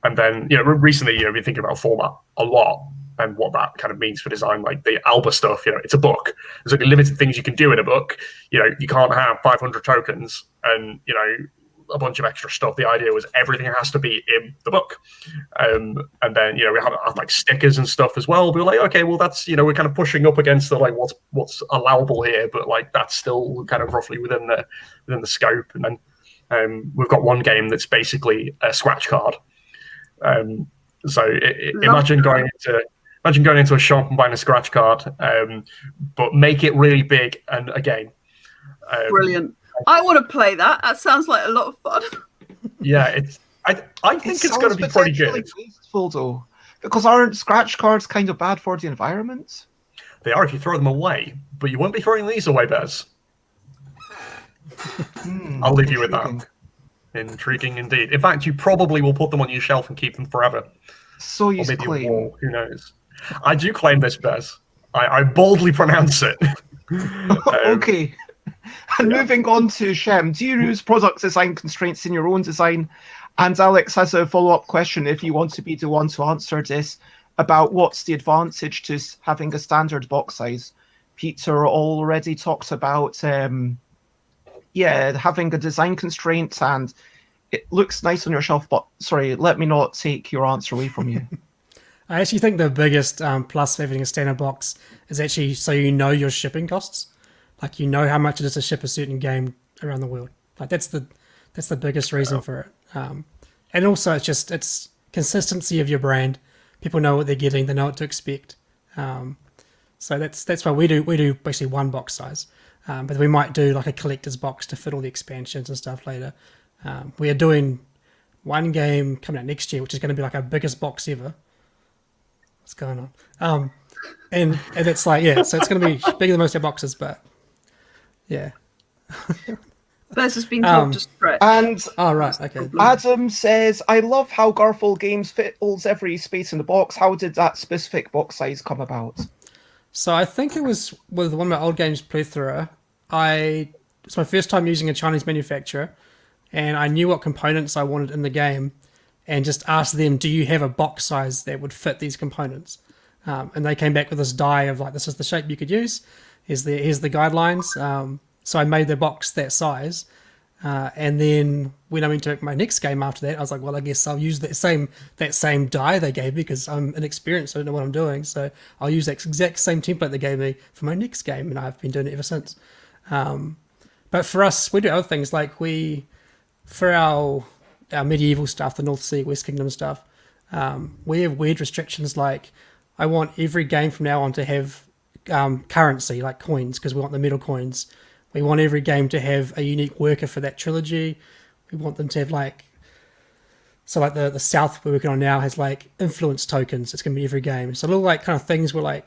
And then, recently, I've been thinking about format a lot and what that kind of means for design. Like the Alba stuff, it's a book. There's only limited things you can do in a book. You can't have 500 tokens and, a bunch of extra stuff. The idea was everything has to be in the book. And then, we have like stickers and stuff as well. We were like, okay, well, that's, we're kind of pushing up against the, like, what's allowable here, but like, that's still kind of roughly within the scope. And then we've got one game that's basically a scratch card. So imagine going into a shop and buying a scratch card, but make it really big and a game. Brilliant. I want to play that. That sounds like a lot of fun. Yeah, I think it's going to be pretty good. Wasteful though, because aren't scratch cards kind of bad for the environment? They are if you throw them away, but you won't be throwing these away, Bez. I'll leave you with that. Intriguing indeed. In fact, you probably will put them on your shelf and keep them forever. So you claim. Wall, who knows? I do claim this, Bez. I boldly pronounce it. Okay. And moving on to Shem, do you use product design constraints in your own design? And Alex has a follow-up question, if you want to be the one to answer this, about what's the advantage to having a standard box size. Peter already talked about having a design constraint, and it looks nice on your shelf, but sorry, let me not take your answer away from you. I actually think the biggest plus of having a standard box is actually so your shipping costs. Like, how much it is to ship a certain game around the world. Like, that's the biggest reason for it. And also it's consistency of your brand. People know what they're getting, they know what to expect. So that's why we do basically one box size. But we might do like a collector's box to fit all the expansions and stuff later. We are doing one game coming out next year, which is going to be like our biggest box ever. What's going on? And it's like, so it's going to be bigger than most of our boxes, but yeah. Bez has been told to stretch. And right, okay. Adam says, I love how Garfield Games fills every space in the box. How did that specific box size come about? So I think it was with one of my old games, Plethora. It's my first time using a Chinese manufacturer, and I knew what components I wanted in the game, and just asked them, do you have a box size that would fit these components? And they came back with this die of like, this is the shape you could use. Here's the guidelines. So I made the box that size. And then when I went to my next game after that, I was like, well, I guess I'll use that same die they gave me because I'm inexperienced. I don't know what I'm doing. So I'll use that exact same template they gave me for my next game. And I've been doing it ever since. But for us, we do other things. Like for our medieval stuff, the North Sea, West Kingdom stuff, we have weird restrictions. Like I want every game from now on to have currency, like coins, because we want the metal coins. We want every game to have a unique worker for that trilogy. We want them to have the South we're working on now has like influence tokens. It's going to be every game. So little kind of things we're going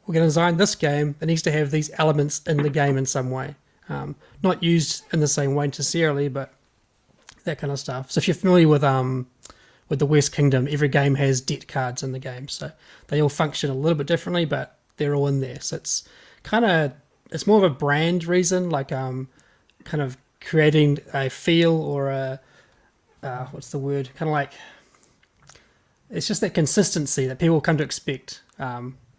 to design this game that needs to have these elements in the game in some way. Not used in the same way necessarily, but that kind of stuff. So if you're familiar with the West Kingdom, every game has debt cards in the game, so they all function a little bit differently, but they're all in there. So it's it's more of a brand reason, like kind of creating a feel or a what's the word? Kind of like it's just that consistency that people come to expect.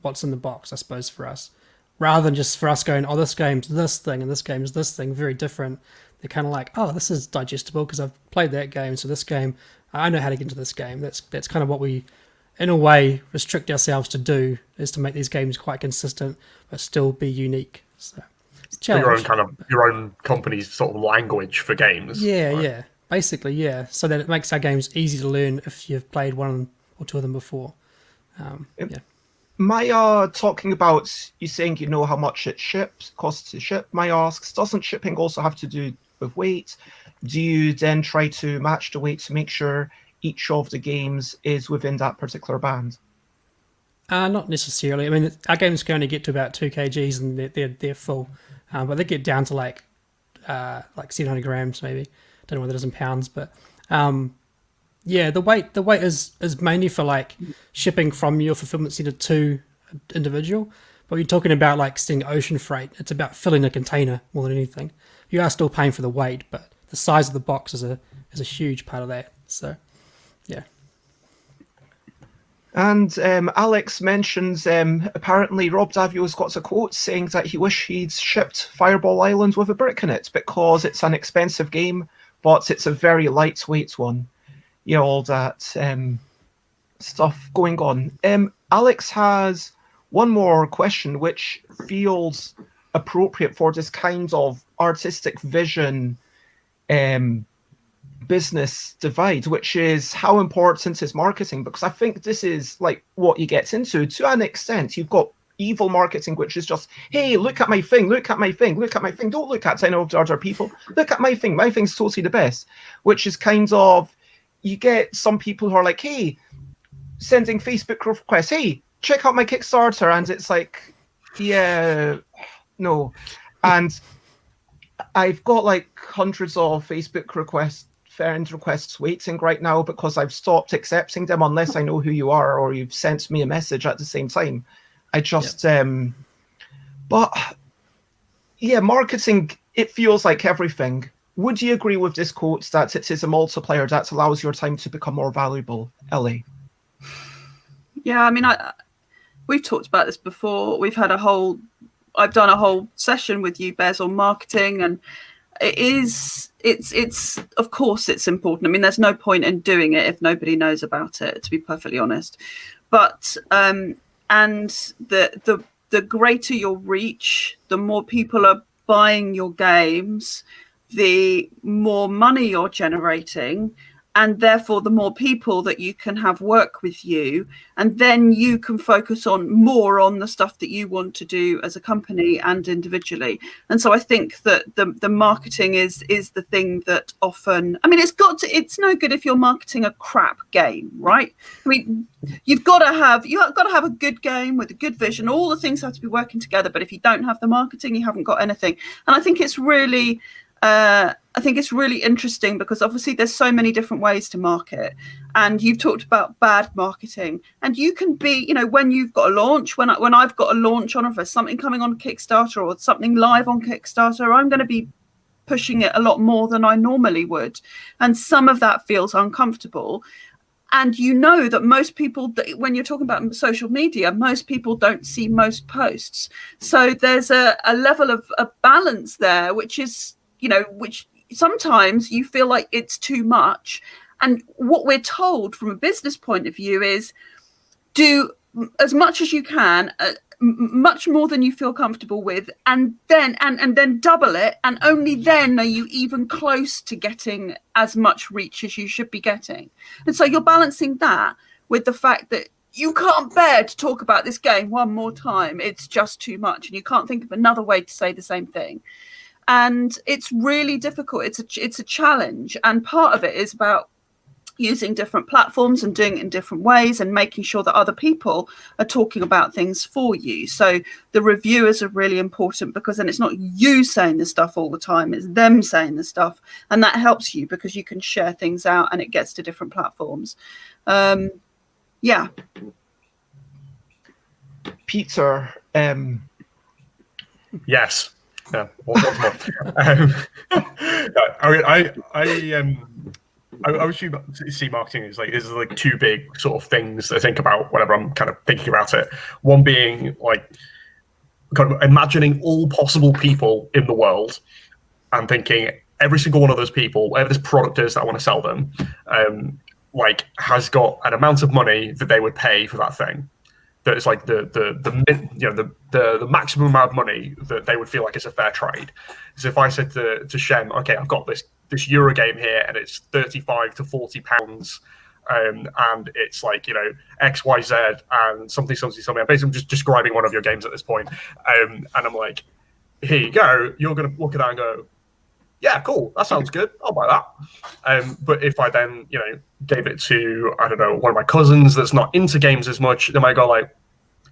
What's in the box, I suppose, for us, rather than just for us going, oh, this game's this thing and this game's this thing, very different. They're kind of like, oh, this is digestible because I've played that game, so this game, I know how to get into this game. That's kind of what we, in a way, restrict ourselves to do, is to make these games quite consistent but still be unique. So it's a challenge. Your own company's sort of language for games. Yeah, right? yeah, basically, yeah. So that it makes our games easy to learn if you've played one or two of them before. Yeah. Maya, talking about you saying you know how much it costs to ship. Maya asks, doesn't shipping also have to do with weight? Do you then try to match the weight to make sure each of the games is within that particular band? Not necessarily. I mean, our games can only get to about 2 kgs and they're full, but they get down to like 700 grams maybe. Don't know what that is in pounds, but yeah, the weight is mainly for like shipping from your fulfillment center to individual. But you're talking about like sending ocean freight. It's about filling a container more than anything. You are still paying for the weight, but the size of the box is a huge part of that. So, yeah. And Alex mentions apparently Rob Davio's got a quote saying that he wished he'd shipped Fireball Island with a brick in it because it's an expensive game, but it's a very lightweight one. You know, all that stuff going on. Alex has one more question which feels appropriate for this kind of artistic vision business divide, which is how important is marketing? Because I think this is like what you get into to an extent. You've got evil marketing, which is just, hey, look at my thing, look at my thing, look at my thing. Don't look at 10 of the other people. Look at my thing. My thing's totally the best, which is kind of, you get some people who are like, hey, sending Facebook requests, hey, check out my Kickstarter. And it's like, yeah, no. And I've got like hundreds of Facebook friend requests waiting right now because I've stopped accepting them unless I know who you are or you've sent me a message at the same time. I just, but yeah, marketing, it feels like everything. Would you agree with this quote that it is a multiplier that allows your time to become more valuable, Ellie? Yeah, I mean, we've talked about this before. I've done a whole session with you, Bez, on marketing, and it's of course it's important. I mean, there's no point in doing it if nobody knows about it, to be perfectly honest. But and the greater your reach, the more people are buying your games, the more money you're generating, and therefore the more people that you can have work with you, and then you can focus more on the stuff that you want to do as a company and individually. And so I think that the marketing is the thing that often, I mean, it's no good if you're marketing a crap game, right? I mean, you've got to have a good game with a good vision. All the things have to be working together, but if you don't have the marketing, you haven't got anything. And I think it's really interesting because obviously there's so many different ways to market, and you've talked about bad marketing, and you can be, you know, when you've got a launch, when I've got a launch on, or if there's something coming on Kickstarter or something live on Kickstarter, I'm going to be pushing it a lot more than I normally would, and some of that feels uncomfortable. And you know that most people, when you're talking about social media, most people don't see most posts, so there's a level of a balance there, which is, you know, which sometimes you feel like it's too much. And what we're told from a business point of view is do as much as you can, much more than you feel comfortable with, and then double it, and only then are you even close to getting as much reach as you should be getting. And so you're balancing that with the fact that you can't bear to talk about this game one more time. It's just too much, and you can't think of another way to say the same thing. And it's really difficult. It's a challenge, and part of it is about using different platforms and doing it in different ways and making sure that other people are talking about things for you. So the reviewers are really important, because then it's not you saying the stuff all the time, it's them saying the stuff, and that helps you because you can share things out and it gets to different platforms. Yeah. Peter, Yes. Yeah. What's more? I always see marketing as there's two big sort of things I think about whenever I'm kind of thinking about it. One being kind of imagining all possible people in the world and thinking every single one of those people, whatever this product is that I want to sell them, has got an amount of money that they would pay for that thing. That is the maximum amount of money that they would feel like it's a fair trade. So if I said to Shem, okay, I've got this Euro game here and it's £35 to £40, and it's XYZ and something. I'm basically just describing one of your games at this point, and I'm like, here you go. You're gonna look at that and go, yeah, cool, that sounds good, I'll buy that. But if I then, gave it to, I don't know, one of my cousins that's not into games as much, they might go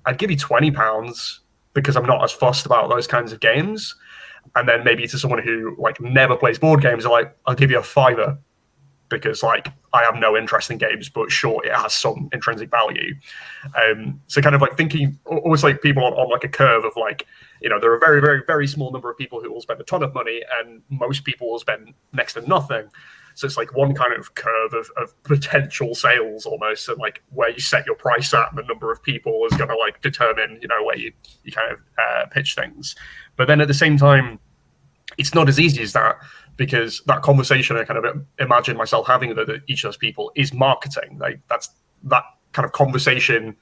I'd give you £20 because I'm not as fussed about those kinds of games. And then maybe to someone who never plays board games, I'll give you a £5 because I have no interest in games, but sure, it has some intrinsic value. So kind of thinking almost people on a curve of there are a very, very, very small number of people who will spend a ton of money and most people will spend next to nothing. So it's one kind of curve of potential sales almost, and where you set your price at and the number of people is going to determine, where you kind of pitch things. But then at the same time, it's not as easy as that, because that conversation I kind of imagine myself having with each of those people is marketing. That's that kind of conversation,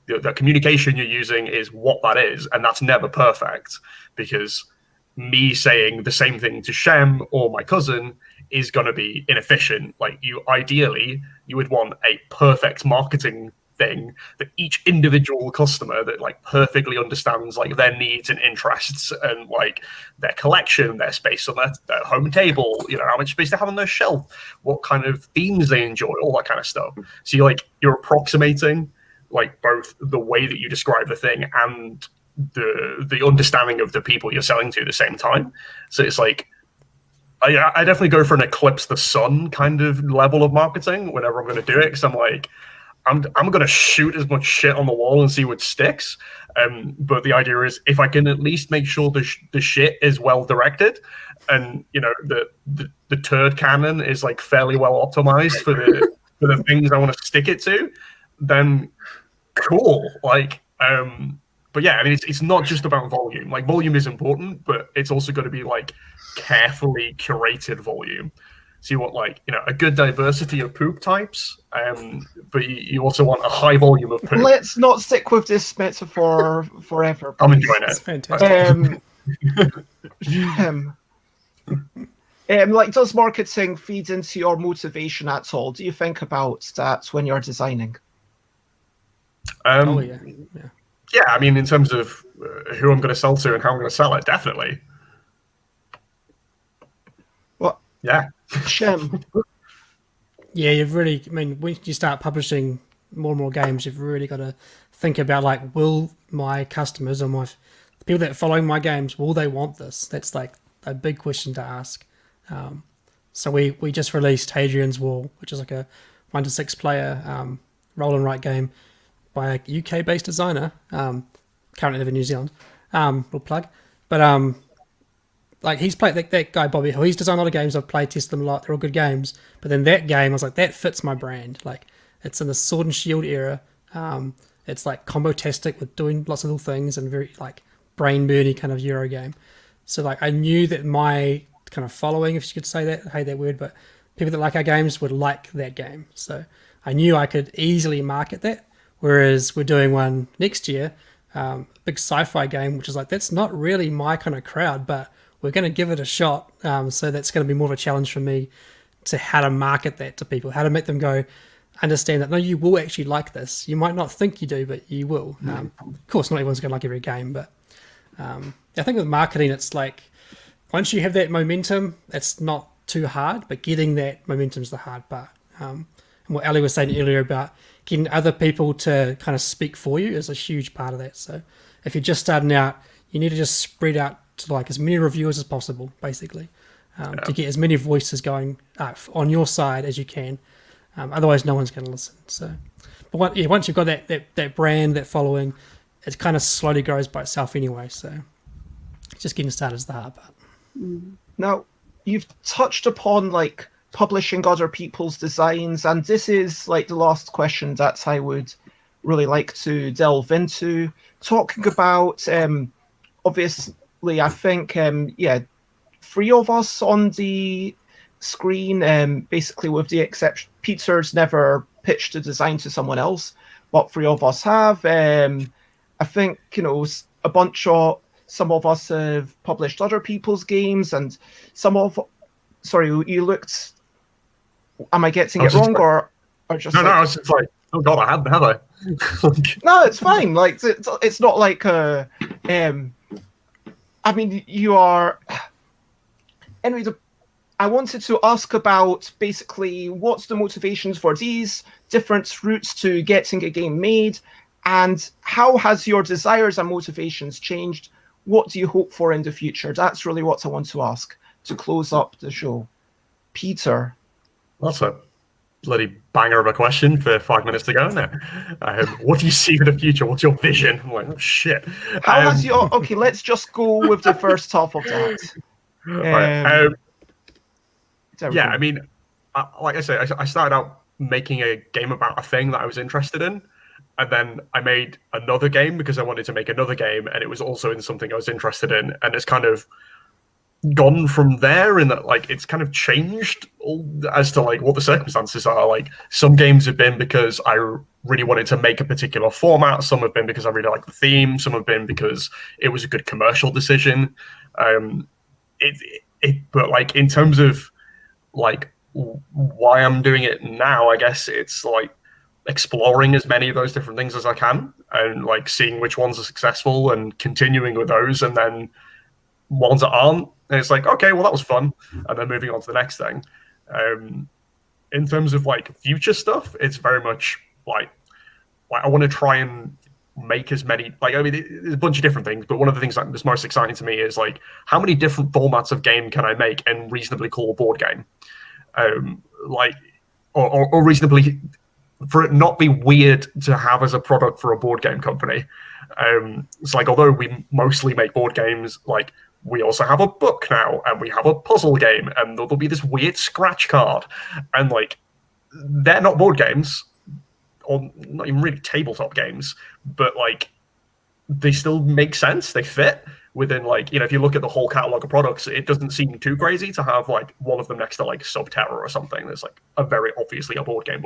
the communication you're using is what that is, and that's never perfect, because me saying the same thing to Shem or my cousin is going to be inefficient. Ideally, you would want a perfect marketing thing that each individual customer that perfectly understands their needs and interests and their collection, their space on their home table, how much space they have on their shelf, what kind of themes they enjoy, all that kind of stuff. So you're approximating both the way that you describe the thing and the understanding of the people you're selling to at the same time. So it's I definitely go for an eclipse the sun kind of level of marketing whenever I'm going to do it, because I'm going to shoot as much shit on the wall and see what sticks. But the idea is, if I can at least make sure the shit is well directed, and the turd cannon is fairly well optimized for the things I want to stick it to, then cool. But yeah, I mean, it's not just about volume. Volume is important, but it's also got to be carefully curated volume. So you want a good diversity of poop types, but you also want a high volume of poop. Let's not stick with this metaphor forever. I'm enjoying it. It's fantastic. Does marketing feed into your motivation at all? Do you think about that when you're designing? Oh yeah. Yeah, I mean, in terms of who I'm going to sell to and how I'm going to sell it, definitely. What? Yeah. Shem. Yeah, you've really, when you start publishing more and more games, you've really got to think about will my customers or the people that are following my games, will they want this? That's a big question to ask. So we just released Hadrian's Wall, which is a 1 to 6 player roll and write game by a UK-based designer, currently live in New Zealand. Little plug, but he's played that guy Bobby Hill. He's designed a lot of games. I've played tested them a lot. They're all good games. But then that game, I was that fits my brand. It's in the Sword and Shield era. It's combo-tastic with doing lots of little things and very brain-burny kind of Euro game. So I knew that my kind of following, if you could say that, I hate that word, but people that like our games would like that game. So I knew I could easily market that. Whereas we're doing one next year, big sci-fi game, which is that's not really my kind of crowd, but we're going to give it a shot. So that's going to be more of a challenge for me to how to market that to people, how to make them go, understand that, no, you will actually like this. You might not think you do, but you will. Of course, not everyone's going to like every game, but I think with marketing, it's once you have that momentum, it's not too hard, but getting that momentum is the hard part. what Ellie was saying earlier about getting other people to kind of speak for you is a huge part of that. So if you're just starting out, you need to just spread out to like as many reviewers as possible, basically, to get as many voices going on your side as you can. Otherwise, no one's going to listen. So, but once you've got that brand, that following, it kind of slowly grows by itself anyway. So just getting started is the hard part. Now, you've touched upon like publishing other people's designs, and this is like the last question that I would really like to delve into, talking about obviously I think three of us on the screen, basically with the exception Peter's never pitched a design to someone else, but three of us have. I think some of us have published other people's games, and you looked. Am I getting it wrong, or just? No, I was just like, oh god, I have I? No, it's fine. Like it's not like I mean, you are. Anyway, I wanted to ask about basically what's the motivations for these different routes to getting a game made, and how has your desires and motivations changed? What do you hope for in the future? That's really what I want to ask to close up the show. Peter. That's a bloody banger of a question for 5 minutes to go now. What do you see for the future? What's your vision? I'm like, oh shit. How has your... Okay, let's just go with the first half of that. Yeah, I mean, like I say, I started out making a game about a thing that I was interested in, and then I made another game because I wanted to make another game, and it was also in something I was interested in, and it's kind of gone from there in that like it's kind of changed as to like what the circumstances are. Like some games have been because I really wanted to make a particular format, some have been because I really like the theme, some have been because it was a good commercial decision. But like in terms of like why I'm doing it now, I guess it's like exploring as many of those different things as I can and like seeing which ones are successful and continuing with those, and then ones that aren't, and it's like, okay, well that was fun, and then moving on to the next thing. In terms of like future stuff, it's very much like I want to try and make as many, like, I mean, there's a bunch of different things, but one of the things that's most exciting to me is like how many different formats of game can I make and reasonably call a board game, like or reasonably for it not be weird to have as a product for a board game company. It's like, although we mostly make board games, like we also have a book now, and we have a puzzle game, and there'll be this weird scratch card, and like they're not board games or not even really tabletop games, but like they still make sense, they fit within, like, you know, if you look at the whole catalog of products, it doesn't seem too crazy to have like one of them next to like Subterra or something that's like a very obviously a board game.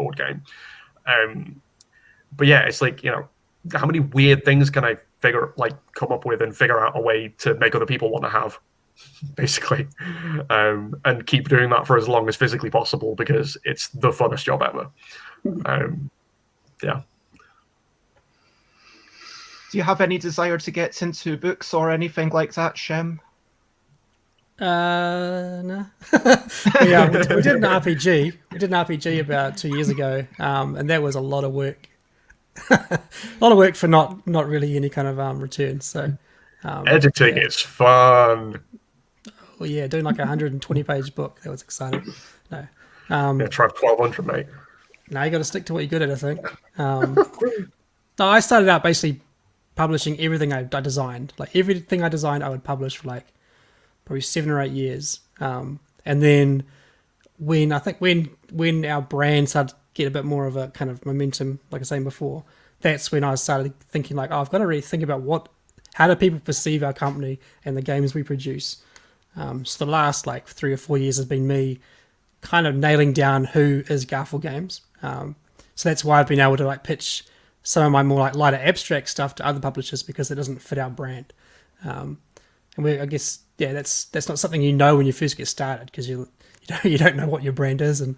But yeah, it's like, you know, how many weird things can I come up with and figure out a way to make other people want to have, basically, and keep doing that for as long as physically possible because it's the funnest job ever. Yeah. Do you have any desire to get into books or anything like that, Shem? No. Yeah, we did an RPG. We did an RPG about 2 years ago, and that was a lot of work. A lot of work for not really any kind of return. So editing is fun. Well, yeah, doing like a 120-page book, that was exciting. No, yeah, try 1200, mate. No, you got to stick to what you're good at, I think. No, I started out basically publishing everything I designed. Like everything I designed, I would publish for like probably 7 or 8 years. And then when our brand started to get a bit more of a kind of momentum, like I was saying before, that's when I started thinking like, oh, I've got to really think about how do people perceive our company and the games we produce. So the last like 3 or 4 years has been me kind of nailing down who is Garfield Games. So that's why I've been able to like pitch some of my more like lighter abstract stuff to other publishers because it doesn't fit our brand. And I guess, yeah, that's not something you know when you first get started because you don't know what your brand is, and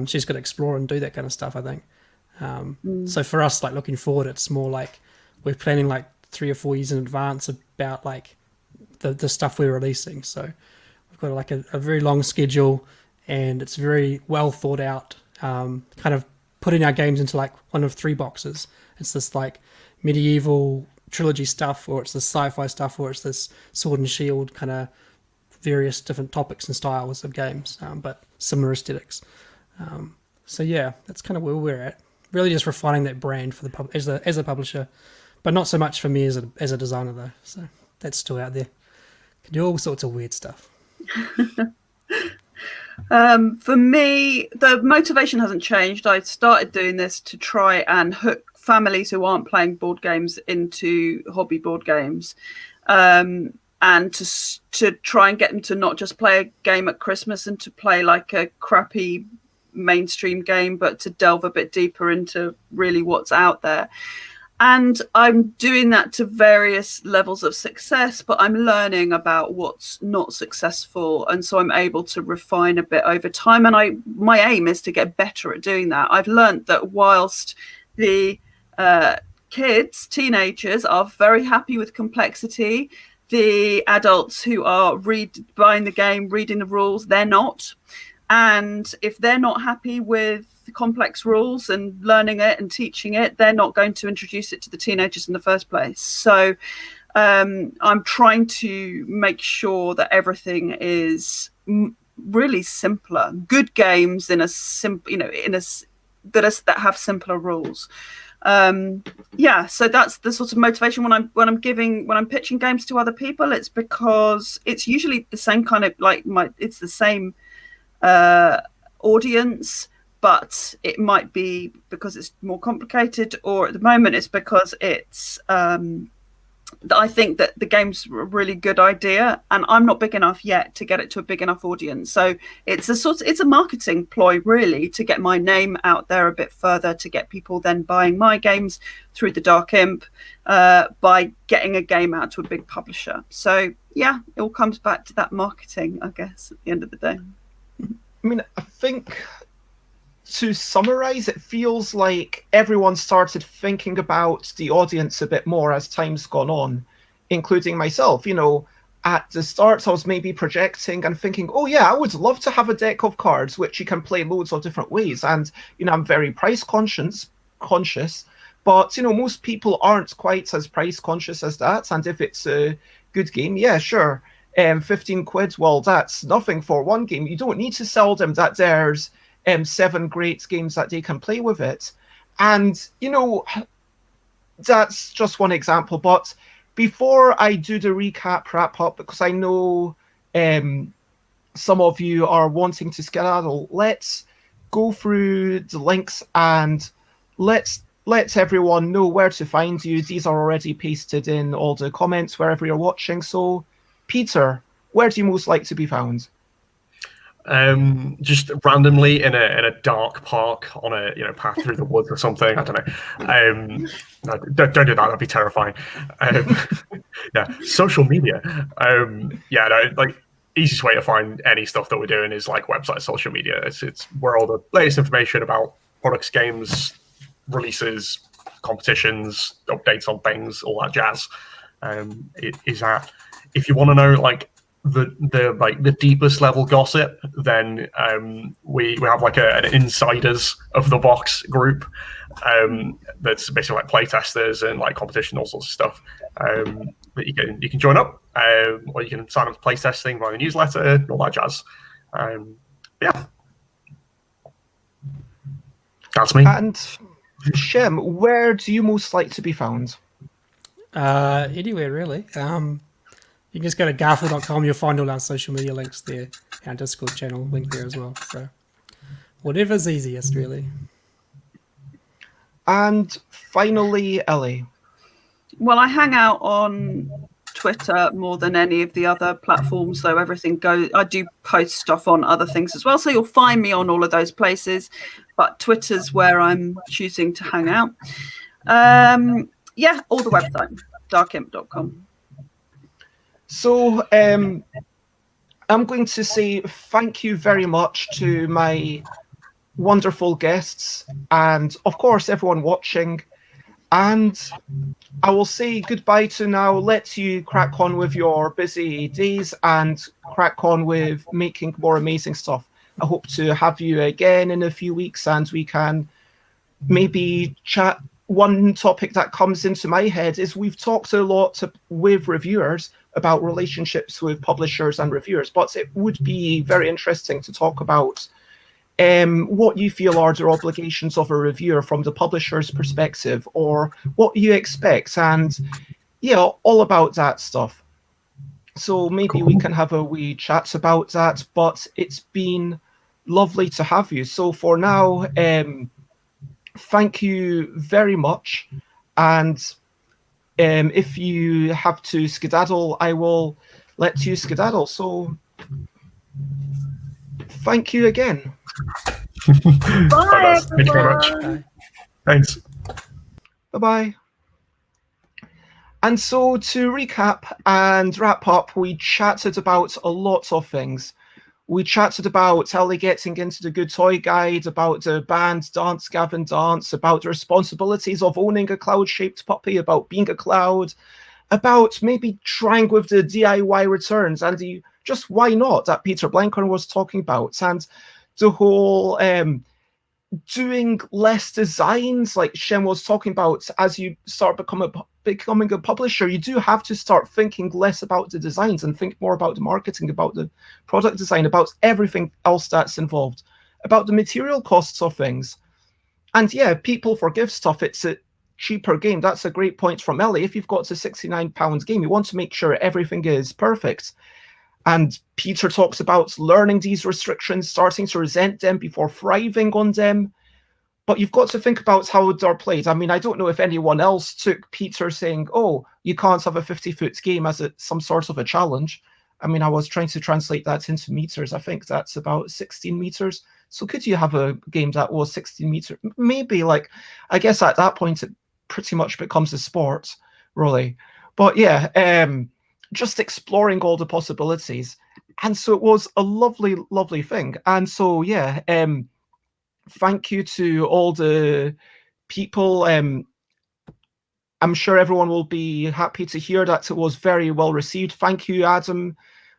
she's got to explore and do that kind of stuff, I think. So for us, like looking forward, it's more like we're planning like 3 or 4 years in advance about like the stuff we're releasing. So we've got like a very long schedule, and it's very well thought out, kind of putting our games into like one of 3 boxes. It's this like medieval trilogy stuff, or it's this sci-fi stuff, or it's this sword and shield kind of various different topics and styles of games, but similar aesthetics. So yeah, that's kind of where we're at. Really just refining that brand for the as a publisher, but not so much for me as a designer though. So that's still out there. Can do all sorts of weird stuff. For me, the motivation hasn't changed. I started doing this to try and hook families who aren't playing board games into hobby board games, and to try and get them to not just play a game at Christmas and to play like a crappy mainstream game, but to delve a bit deeper into really what's out there. And I'm doing that to various levels of success, but I'm learning about what's not successful. And so I'm able to refine a bit over time. And my aim is to get better at doing that. I've learned that whilst the kids, teenagers, are very happy with complexity, the adults who are buying the game, reading the rules, they're not. And if they're not happy with complex rules and learning it and teaching it, they're not going to introduce it to the teenagers in the first place. So I'm trying to make sure that everything is really simpler. Good games that have simpler rules. So that's the sort of motivation when I'm pitching games to other people. It's because it's usually the same kind of it's the same audience, but it might be because it's more complicated, or at the moment it's because it's I think that the game's a really good idea and I'm not big enough yet to get it to a big enough audience. So it's a marketing ploy really to get my name out there a bit further, to get people then buying my games through the Dark Imp by getting a game out to a big publisher. So yeah, it all comes back to that marketing, I guess, at the end of the day. I mean, I think to summarize, it feels like everyone started thinking about the audience a bit more as time's gone on, including myself. You know, at the start, I was maybe projecting and thinking, oh yeah, I would love to have a deck of cards which you can play loads of different ways. And, you know, I'm very price conscious, but, you know, most people aren't quite as price conscious as that. And if it's a good game, yeah, sure. 15 quid, well, that's nothing for one game. You don't need to sell them that there's 7 great games that they can play with it. And, you know, that's just one example. But before I do the wrap up, because I know some of you are wanting to skedaddle, let's go through the links and let's let everyone know where to find you. These are already pasted in all the comments wherever you're watching. So, Peter, where do you most like to be found? Just randomly in a dark park on a path through the woods or something. I don't know. No, don't do that. That'd be terrifying. Yeah, social media. Easiest way to find any stuff that we're doing is like website, social media. It's where all the latest information about products, games, releases, competitions, updates on things, all that jazz. It is at. If you want to know the deepest level gossip, then we have like an insiders of the box group that's basically like playtesters and like competition, all sorts of stuff that you can join up, or you can sign up to playtesting via the newsletter, all that jazz. Yeah, that's me. And Shem, where do you most like to be found? Anywhere really. You can just go to garfield.com, you'll find all our social media links there, our Discord channel link there as well. So whatever's easiest, really. And finally, Ellie. Well, I hang out on Twitter more than any of the other platforms, though everything goes. I do post stuff on other things as well, so you'll find me on all of those places. But Twitter's where I'm choosing to hang out. Yeah, or the website, darkimp.com. So I'm going to say thank you very much to my wonderful guests and, of course, everyone watching. And I will say goodbye to now. Let you crack on with your busy days and crack on with making more amazing stuff. I hope to have you again in a few weeks and we can maybe chat. One topic that comes into my head is we've talked a lot with reviewers about relationships with publishers and reviewers, but it would be very interesting to talk about what you feel are the obligations of a reviewer from the publisher's perspective, or what you expect, and all about that stuff. So maybe we can have a wee chat about that, but it's been lovely to have you. So for now, thank you very much. And if you have to skedaddle, I will let you skedaddle. So thank you again. Bye, Thank you very much. everyone. Thanks. Bye-bye. And so to recap and wrap up, we chatted about a lot of things. We chatted about Ellie getting into the Good Toy Guide, about the band Dance Gavin Dance, about the responsibilities of owning a cloud-shaped puppy, about being a cloud, about maybe trying with the DIY returns and the just why not that Peter Blenkharn was talking about, and the whole doing less designs like Shem was talking about. As you start becoming a publisher, you do have to start thinking less about the designs and think more about the marketing, about the product design, about everything else that's involved, about the material costs of things. And yeah, people forgive stuff. It's a cheaper game. That's a great point from Ellie. If you've got a £69 game, you want to make sure everything is perfect. And Peter talks about learning these restrictions, starting to resent them before thriving on them. But you've got to think about how they're played. I mean, I don't know if anyone else took Peter saying, oh, you can't have a 50-foot game as some sort of a challenge. I mean, I was trying to translate that into meters. I think that's about 16 meters. So could you have a game that was 16 meters? Maybe, like, I guess at that point, it pretty much becomes a sport, really. But yeah, just exploring all the possibilities. And so it was a lovely, lovely thing. And so, yeah, thank you to all the people. I'm sure everyone will be happy to hear that it was very well received. Thank you, Adam,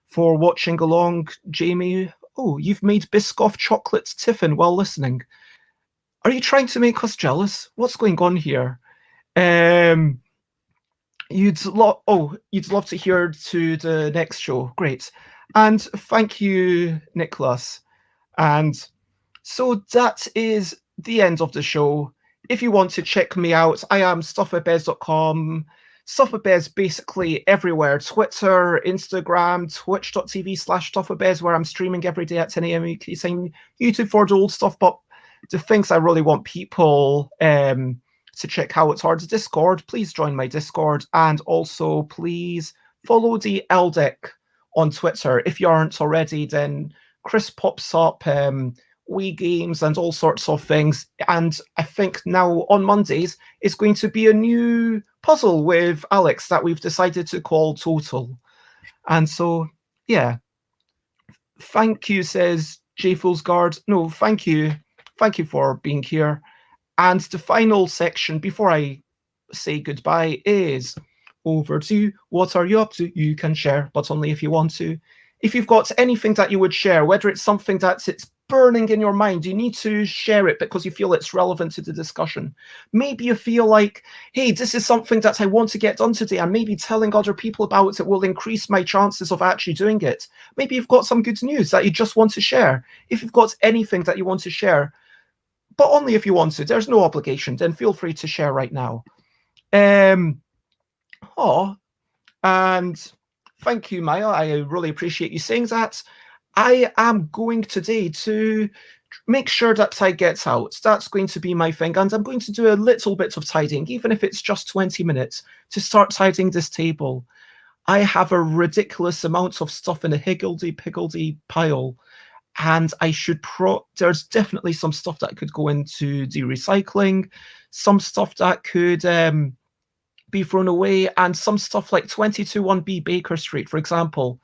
for watching along. Jamie, oh, you've made Biscoff chocolate tiffin while listening. Are you trying to make us jealous? What's going on here? You'd love to hear to the next show. Great. And thank you, Nicholas. And so that is the end of the show. If you want to check me out, I am stuffwithbez.com. Stuffwithbez basically everywhere. Twitter, Instagram, twitch.tv/stuffwithbez, where I'm streaming every day at 10 a.m. UK time. YouTube for the old stuff, but the things I really want people to check out, it's hard. Discord, please join my Discord, and also please follow the LDEC on Twitter. If you aren't already, then Chris pops up Wii games and all sorts of things. And I think now on Mondays is going to be a new puzzle with Alex that we've decided to call Total. And so, yeah. Thank you, says J Guard. No, thank you. Thank you for being here. And the final section before I say goodbye is over to what are you up to? You can share, but only if you want to. If you've got anything that you would share, whether it's something that's burning in your mind, you need to share it because you feel it's relevant to the discussion. Maybe you feel like, hey, this is something that I want to get done today, and maybe telling other people about it will increase my chances of actually doing it. Maybe you've got some good news that you just want to share. If you've got anything that you want to share, but only if you want to, there's no obligation, then feel free to share right now. And thank you, Maya. I really appreciate you saying that. I am going today to make sure that I get out. That's going to be my thing. And I'm going to do a little bit of tidying, even if it's just 20 minutes, to start tidying this table. I have a ridiculous amount of stuff in a higgledy-piggledy pile. And I should there's definitely some stuff that could go into the recycling, some stuff that could be thrown away, and some stuff like 221B Baker Street, for example.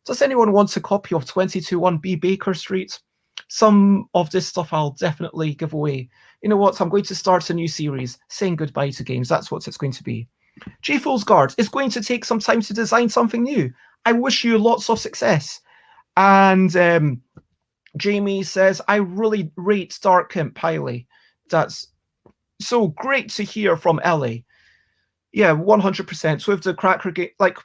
Does anyone want a copy of 221B Baker Street? Some of this stuff I'll definitely give away. You know what? I'm going to start a new series, saying goodbye to games. That's what it's going to be. J Fool's Guard is going to take some time to design something new. I wish you lots of success. And Jamie says, I really rate Dark Imp highly. That's So great to hear from Ellie. Yeah, 100%. So with the cracker game, like,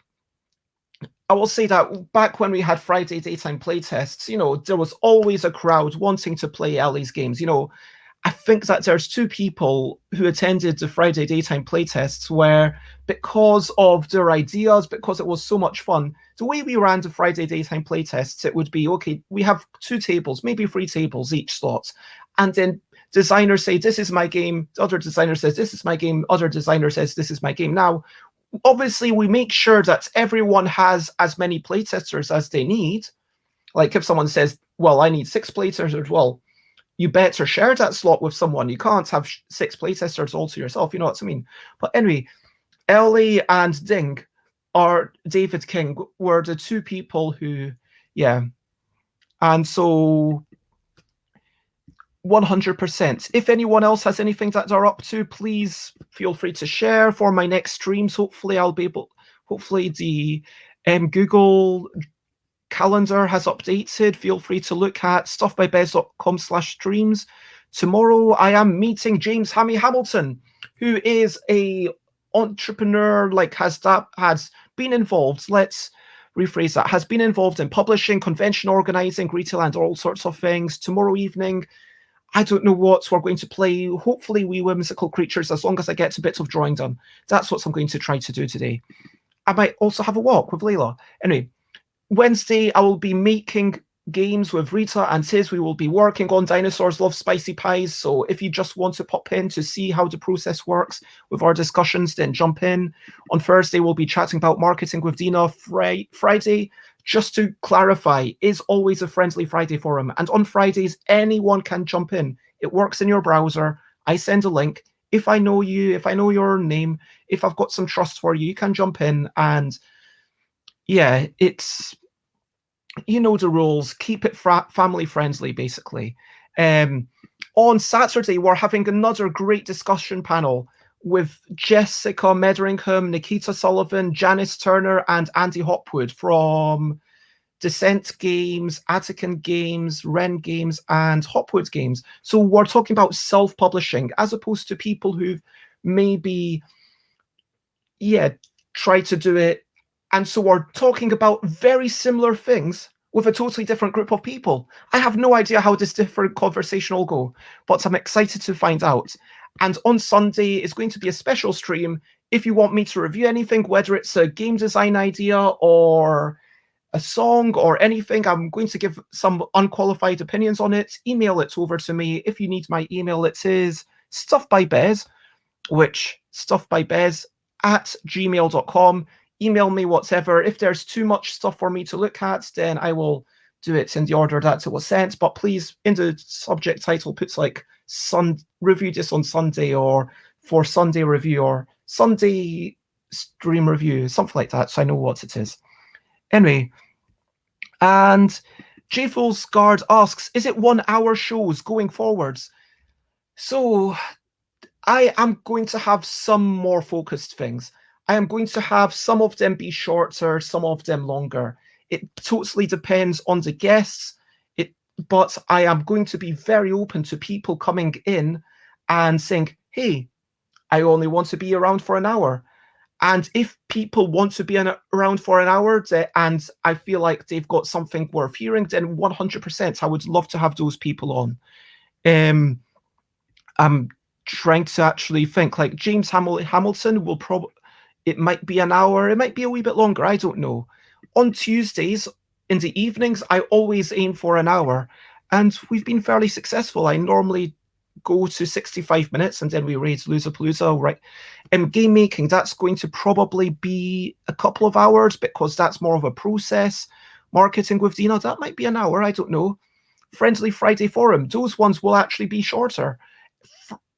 I will say that back when we had Friday daytime playtests, there was always a crowd wanting to play Ellie's games. I think that there's 2 people who attended the Friday daytime playtests where, because of their ideas, because it was so much fun, the way we ran the Friday daytime playtests, it would be, okay, we have 2 tables, maybe 3 tables each slot, and then designers say, this is my game, the other designer says, this is my game, other designer says, this is my game. Now, obviously, we make sure that everyone has as many playtesters as they need. Like if someone says, well, I need 6 playtesters, well, you better share that slot with someone. You can't have 6 playtesters all to yourself, you know what I mean? But anyway, Ellie and David King were the 2 people who, yeah. And so 100%. If anyone else has anything that they're up to, please feel free to share for my next streams. Hopefully the Google calendar has updated. Feel free to look at stuffbybez.com/streams. Tomorrow I am meeting James Hamilton, who is a entrepreneur, has been involved, let's rephrase that, has been involved in publishing, convention organizing, retail, and all sorts of things. Tomorrow evening, I don't know what we're going to play. Hopefully we whimsical creatures, as long as I get a bit of drawing done. That's what I'm going to try to do today. I might also have a walk with Layla. Anyway, Wednesday, I will be making games with Rita and Tiz. We will be working on Dinosaurs Love Spicy Pies. So if you just want to pop in to see how the process works with our discussions, then jump in. On Thursday, we'll be chatting about marketing with Dina. Friday, just to clarify, is always a Friendly Friday forum. And on Fridays, anyone can jump in. It works in your browser. I send a link. If I know you, if I know your name, if I've got some trust for you, you can jump in. And yeah, it's, you know the rules. Keep it family friendly, basically. On Saturday, we're having another great discussion panel with Jessica Mederingham, Nikita Sullivan, Janice Turner, and Andy Hopwood from Descent Games, Attican Games, Ren Games, and Hopwood Games. So we're talking about self-publishing, as opposed to people who've maybe, tried to do it. And so we're talking about very similar things with a totally different group of people. I have no idea how this different conversation will go, but I'm excited to find out. And on Sunday is going to be a special stream. If you want me to review anything, whether it's a game design idea or a song or anything, I'm going to give some unqualified opinions on it. Email it over to me. If you need my email, it is stuffbybez, which stuffbybez@gmail.com. Email me whatever. If there's too much stuff for me to look at, then I will do it in the order that it was sent. But please, in the subject title, put like review this on Sunday, or for Sunday review, or Sunday stream review, something like that, so I know what it is. Anyway, and J Fool's Guard asks, is it 1 hour shows going forwards? So I am going to have some more focused things. I am going to have some of them be shorter, some of them longer. It totally depends on the guests, but I am going to be very open to people coming in and saying, hey, I only want to be around for an hour. And if people want to be around for an hour and I feel like they've got something worth hearing, then 100%, I would love to have those people on. I'm trying to actually think, like James Hamilton will probably, it might be an hour, it might be a wee bit longer, I don't know. On Tuesdays, in the evenings, I always aim for an hour, and we've been fairly successful. I normally go to 65 minutes, and then we raid Loserpalooza, right? Game making, that's going to probably be a couple of hours, because that's more of a process. Marketing with Dina, that might be an hour, I don't know. Friendly Friday Forum, those ones will actually be shorter.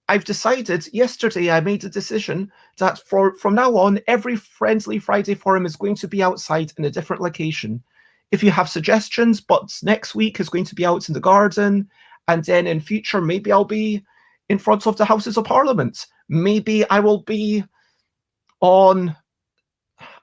I've decided, yesterday I made a decision that from now on, every Friendly Friday Forum is going to be outside in a different location. If you have suggestions, but next week is going to be out in the garden, and then in future, maybe I'll be in front of the Houses of Parliament. Maybe I will be on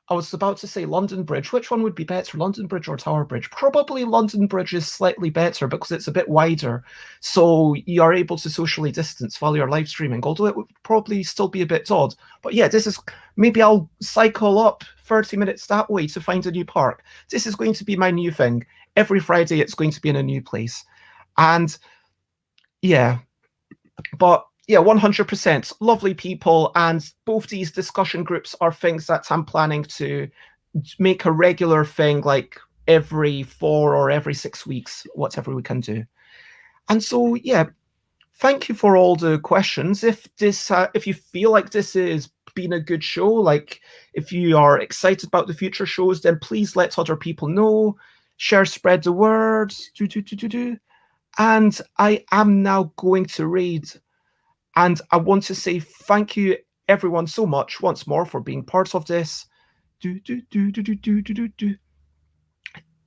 I was about to say London Bridge. Which one would be better, London Bridge or Tower Bridge? Probably London Bridge is slightly better because it's a bit wider, so you are able to socially distance while you're live streaming, although it would probably still be a bit odd. But yeah, this is, maybe I'll cycle up 30 minutes that way to find a new park. This is going to be my new thing. Every Friday it's going to be in a new place. And yeah, but yeah, 100% lovely people, and both these discussion groups are things that I'm planning to make a regular thing, like every 4 or every 6 weeks, whatever we can do. And so yeah, thank you for all the questions. If you feel like this has been a good show, like if you are excited about the future shows, then please let other people know, share, spread the word, And I am now going to read. And I want to say thank you, everyone, so much once more for being part of this.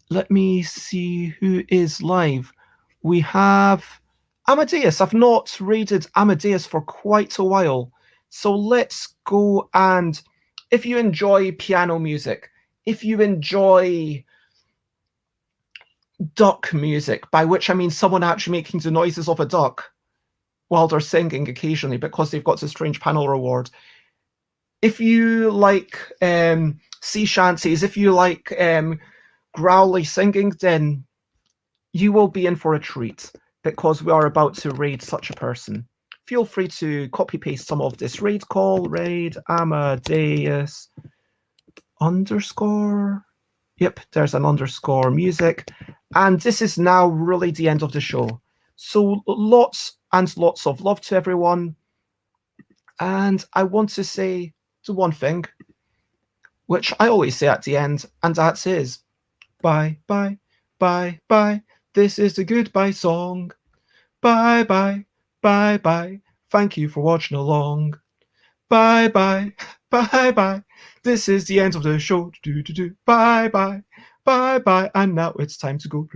Let me see who is live. We have Amadeus. I've not raided Amadeus for quite a while. So let's go, and if you enjoy piano music, if you enjoy duck music, by which I mean someone actually making the noises of a duck while they're singing occasionally because they've got a strange panel reward. If you like sea shanties, if you like growly singing, then you will be in for a treat because we are about to raid such a person. Feel free to copy paste some of this raid call, raid Amadeus _ Yep, there's an _ music. And this is now really the end of the show. So lots and lots of love to everyone. And I want to say the one thing, which I always say at the end, and that is, bye, bye, bye, bye. This is the goodbye song. Bye, bye, bye, bye. Thank you for watching along. Bye, bye, bye, bye. This is the end of the show. Bye, bye, bye, bye. And now it's time to go.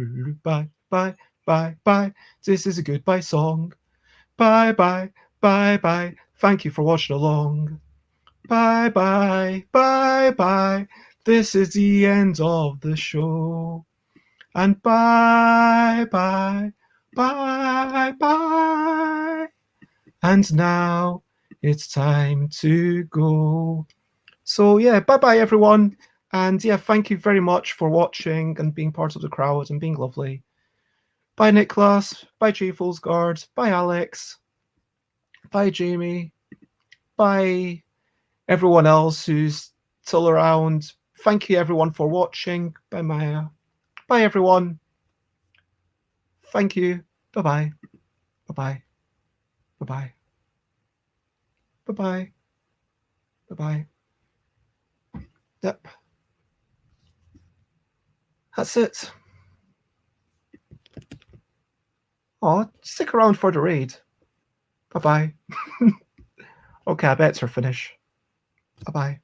Bye, bye, bye, bye. This is a goodbye song. Bye, bye, bye, bye. Thank you for watching along. Bye, bye, bye, bye. This is the end of the show. And bye, bye, bye, bye. And now it's time to go. So yeah, bye-bye everyone. And yeah, thank you very much for watching and being part of the crowd and being lovely. Bye Nicholas, bye Chieflesguard, bye Alex, bye Jamie, bye everyone else who's still around. Thank you everyone for watching. Bye Maya. Bye everyone. Thank you. Bye-bye. Bye-bye. Bye-bye. Bye-bye. Bye-bye. Yep. That's it. Oh, stick around for the raid. Bye-bye. Okay, I better finish. Bye-bye.